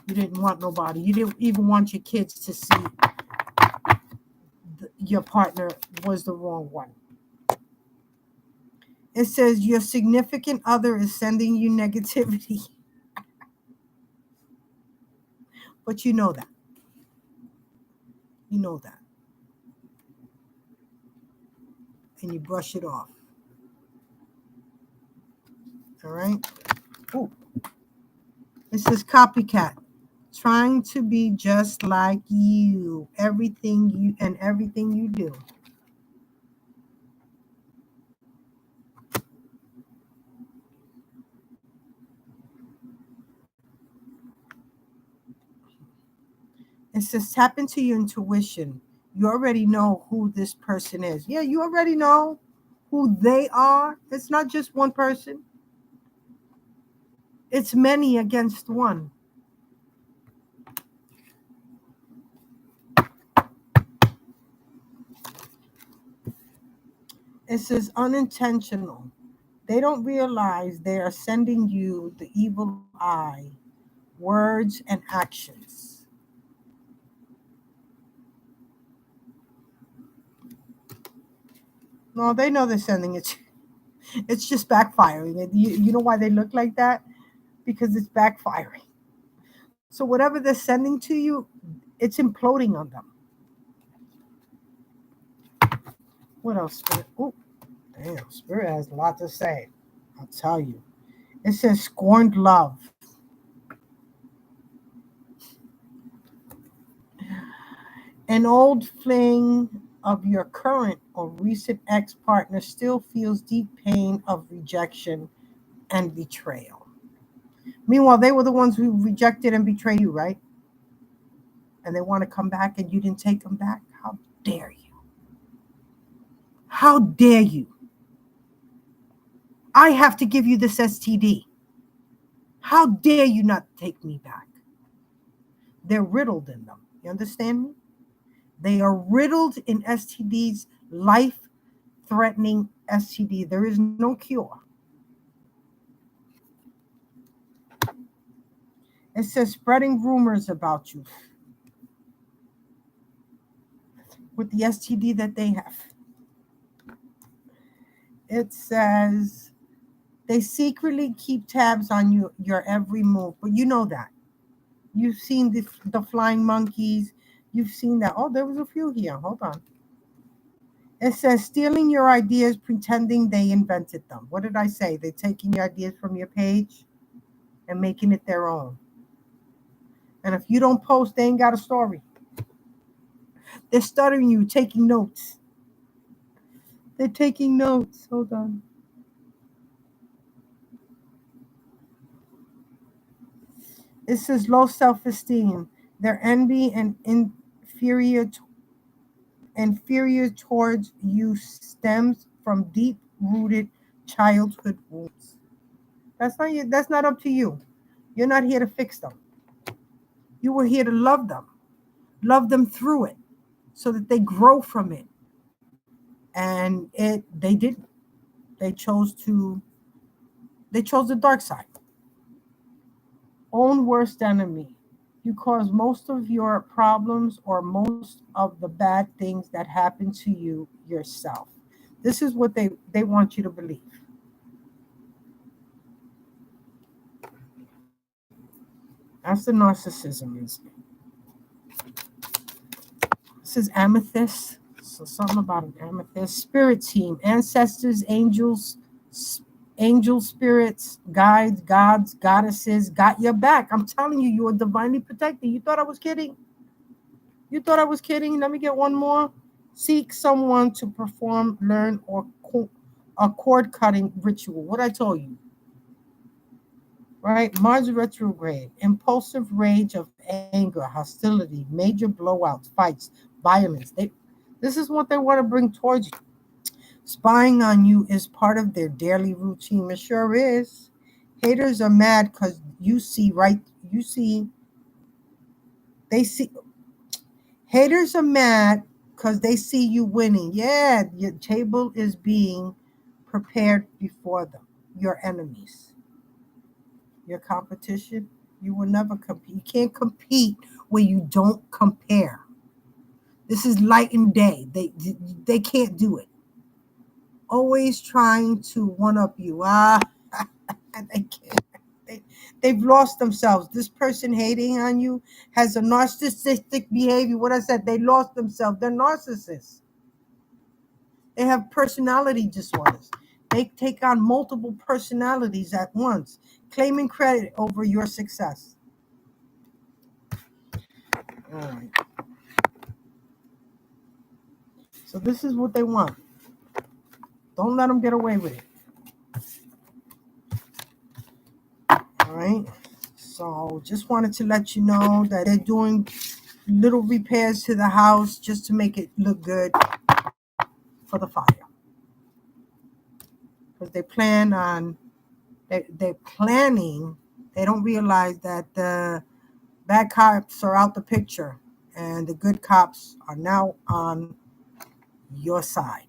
[SPEAKER 1] You didn't want nobody. You didn't even want your kids to see your partner was the wrong one. It says your significant other is sending you negativity. But you know that. You know that. And you brush it off. All right? Ooh. It says copycat. Trying to be just like you. Everything you do. It says tap into your intuition. You already know who this person is. Yeah, you already know who they are. It's not just one person. It's many against one. It says unintentional. They don't realize they are sending you the evil eye, words, and actions. No, they know they're sending it. It's just backfiring. You know why they look like that? Because it's backfiring. So whatever they're sending to you, it's imploding on them. What else, Spirit? Oh, damn, Spirit has a lot to say. I'll tell you. It says scorned love. An old fling of your current or recent ex partner still feels deep pain of rejection and betrayal. Meanwhile, they were the ones who rejected and betrayed you, right? And they want to come back and you didn't take them back? How dare you? How dare you? I have to give you this STD. How dare you not take me back? They're riddled in them. You understand me? They are riddled in STDs, life threatening STD. There is no cure. It says spreading rumors about you with the STD that they have. It says they secretly keep tabs on you, your every move, but you know that. You've seen the flying monkeys. You've seen that. Oh, there was a few here. Hold on. It says stealing your ideas, pretending they invented them. What did I say? They're taking your ideas from your page and making it their own. And if you don't post, they ain't got a story. They're stuttering you, taking notes. They're taking notes. Hold on. It says low self-esteem. Their envy and inferior towards you stems from deep-rooted childhood wounds. That's not you. That's not up to you. You're not here to fix them. You were here to love them through it, so that they grow from it. And they didn't. They chose to. They chose the dark side. Own worst enemy. You cause most of your problems or most of the bad things that happen to you yourself. This is what they want you to believe. That's the narcissism. This is amethyst. So something about an amethyst. Spirit team, ancestors, angel spirits, guides, gods, goddesses got your back. I'm telling you, you are divinely protected. You thought I was kidding? You thought I was kidding? Let me get one more. Seek someone to perform, learn, or a cord cutting ritual. What I told you. Right? Mars retrograde, impulsive rage of anger, hostility, major blowouts, fights, violence. This is what they want to bring towards you. Spying on you is part of their daily routine. It sure is. Haters are mad because they see. Haters are mad because they see you winning. Yeah, your table is being prepared before them. Your enemies, your competition. You will never compete. You can't compete where you don't compare. This is light and day. They can't do it. Always trying to one up you. They can't. They've lost themselves. This person hating on you has a narcissistic behavior. What I said, they lost themselves. They're narcissists. They have personality disorders. They take on multiple personalities at once, claiming credit over your success. All right. So this is what they want. Don't let them get away with it. All right. So just wanted to let you know that they're doing little repairs to the house just to make it look good for the fire. Because they're planning, they don't realize that the bad cops are out the picture and the good cops are now on your side.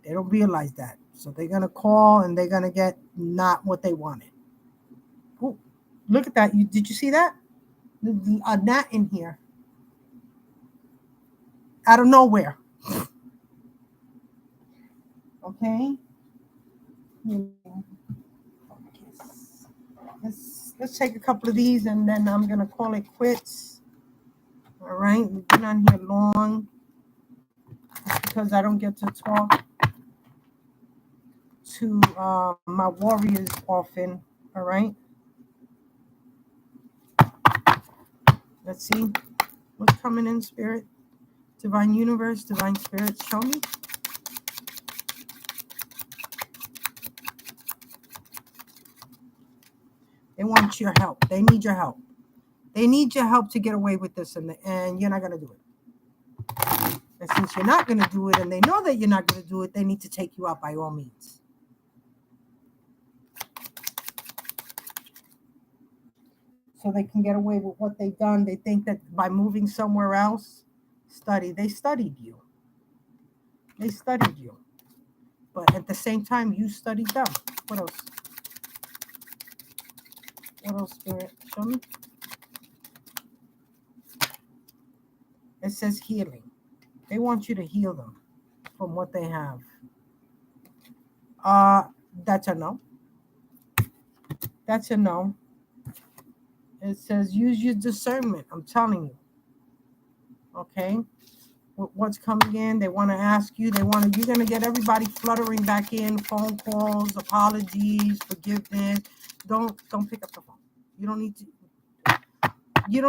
[SPEAKER 1] They don't realize that. So they're going to call and they're going to get not what they wanted. Ooh, look at that. Did you see that? A gnat in here. Out of nowhere. Okay. Let's take a couple of these and then I'm going to call it quits. All right. We've been on here long because I don't get to talk to my warriors often. All right. Let's see what's coming in, Spirit. Divine Universe, Divine Spirit, show me. They want your help. They need your help. They need your help to get away with this, and you're not going to do it. And since you're not going to do it, and they know that you're not going to do it, they need to take you out by all means. So they can get away with what they've done. They think that by moving somewhere else, they studied you. They studied you. But at the same time, you studied them. What else? What else, Spirit? Show me. It says healing. They want you to heal them from what they have. That's a no. That's a no. It says use your discernment. I'm telling you. Okay. What's coming in? They want to ask you. You're going to get everybody fluttering back in. Phone calls, apologies, forgiveness. Don't pick up the phone. You don't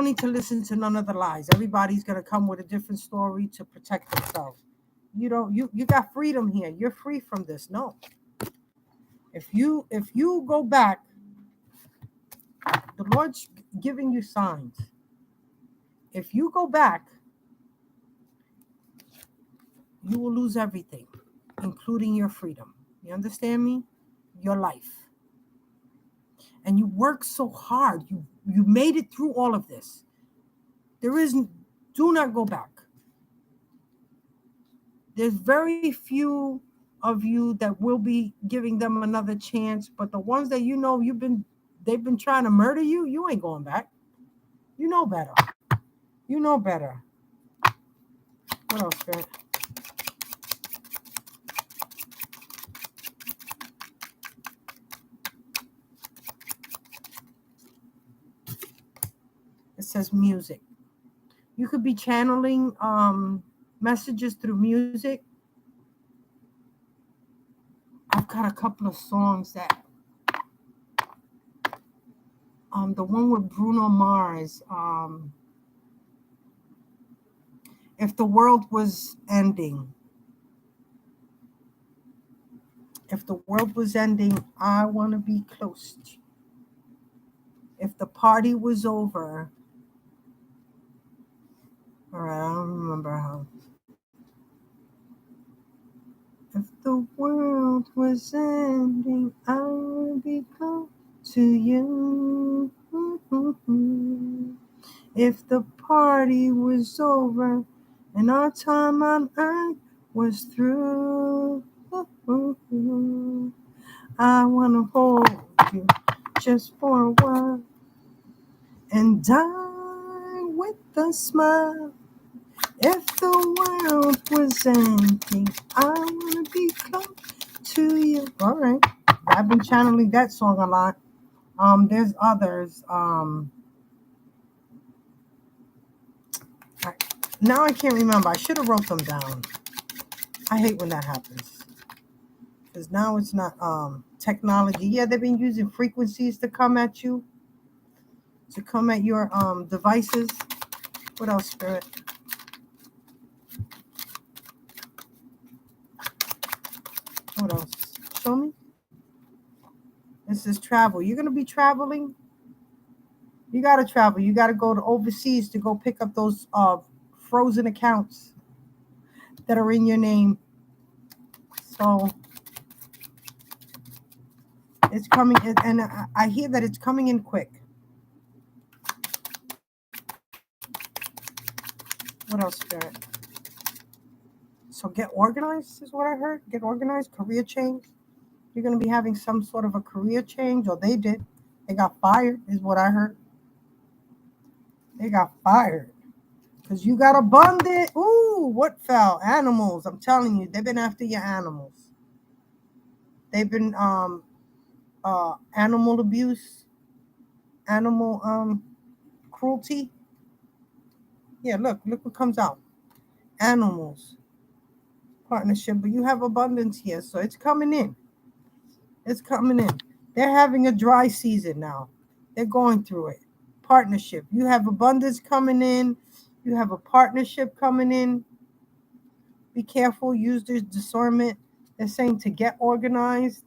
[SPEAKER 1] need to listen to none of the lies. Everybody's going to come with a different story to protect themselves. You got freedom here. You're free from this. No. If you go back, the Lord's giving you signs. If you go back, you will lose everything, including your freedom. You understand me? Your life. And you worked so hard. You made it through all of this. Do not go back. There's very few of you that will be giving them another chance, but the ones that they've been trying to murder you, you ain't going back. You know better. You know better. What else, Spirit? It says music. You could be channeling messages through music. I've got a couple of songs that the one with Bruno Mars, if the world was ending. If the world was ending, I want to be close to you. If the party was over, all right, I don't remember how. If the world was ending, I want to be close to you. If the party was over and our time on earth was through, I want to hold you just for a while and die with a smile. If the world was ending, I want to be close to you. All right. I've been channeling that song a lot. There's others. Now I can't remember. I should have wrote them down. I hate when that happens. Because now it's not technology. Yeah, they've been using frequencies to come at you. To come at your devices. What else, Spirit? What else? Show me. This is travel. You're going to be traveling. You got to travel. You got to go to overseas to go pick up those frozen accounts that are in your name. So it's coming, and I hear that it's coming in quick. What else, Spirit? So get organized is what I heard. Get organized, career change. You're going to be having some sort of a career change, or they did. They got fired, is what I heard. They got fired because you got abundant. Ooh, what fell? Animals. I'm telling you, they've been after your animals. They've been animal abuse, animal cruelty. Yeah, look what comes out. Animals partnership, but you have abundance here, so it's coming in. It's coming in. They're having a dry season now. They're going through it. Partnership. You have abundance coming in. You have a partnership coming in. Be careful. Use this discernment. They're saying to get organized.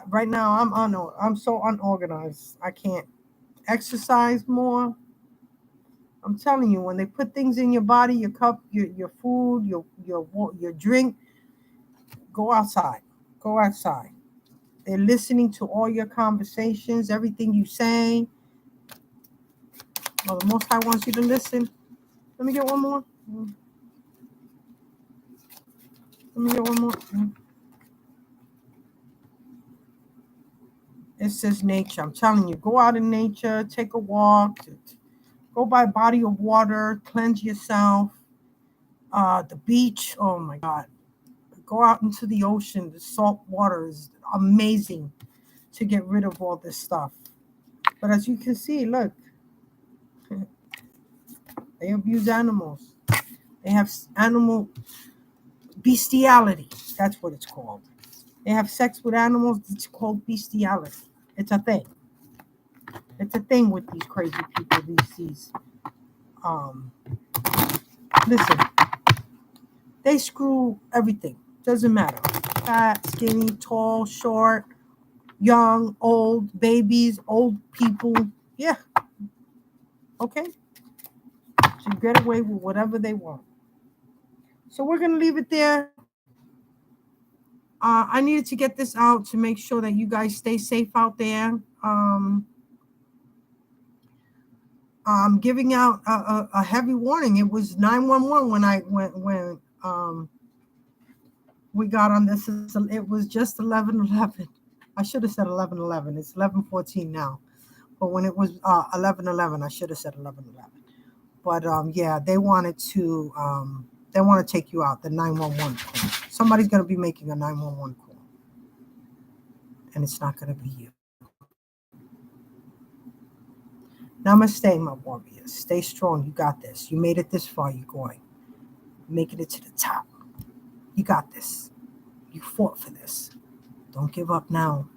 [SPEAKER 1] Right now, I'm so unorganized. I can't exercise more. I'm telling you, when they put things in your body, your cup, your food, your drink, go outside. Go outside. They're listening to all your conversations, everything you say. Well, the Most High wants you to listen. Let me get one more. It says nature. I'm telling you, go out in nature, take a walk, go by a body of water, cleanse yourself. The beach, oh my God. Go out into the ocean. The salt water is amazing to get rid of all this stuff. But as you can see, look, they abuse animals. They have animal bestiality. That's what it's called. They have sex with animals. It's called bestiality. It's a thing. It's a thing with these crazy people. Listen, they screw everything. Doesn't matter. Fat, skinny, tall, short, young, old, babies, old people. Yeah. Okay. So you get away with whatever they want. So we're going to leave it there. I needed to get this out to make sure that you guys stay safe out there. I'm giving out a heavy warning. It was 911 when we got on this. It was just 11:11. I should have said 11:11. It's 11:14 now. But when it was 11:11, I should have said 11:11. But yeah, they want to take you out. The 911 call. Somebody's going to be making a 911 call, and it's not going to be you. Namaste, my warriors. Stay strong. You got this. You made it this far. You're going. Making it to the top. You got this. You fought for this. Don't give up now.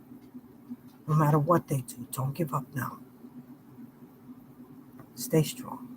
[SPEAKER 1] No matter what they do, don't give up now. Stay strong.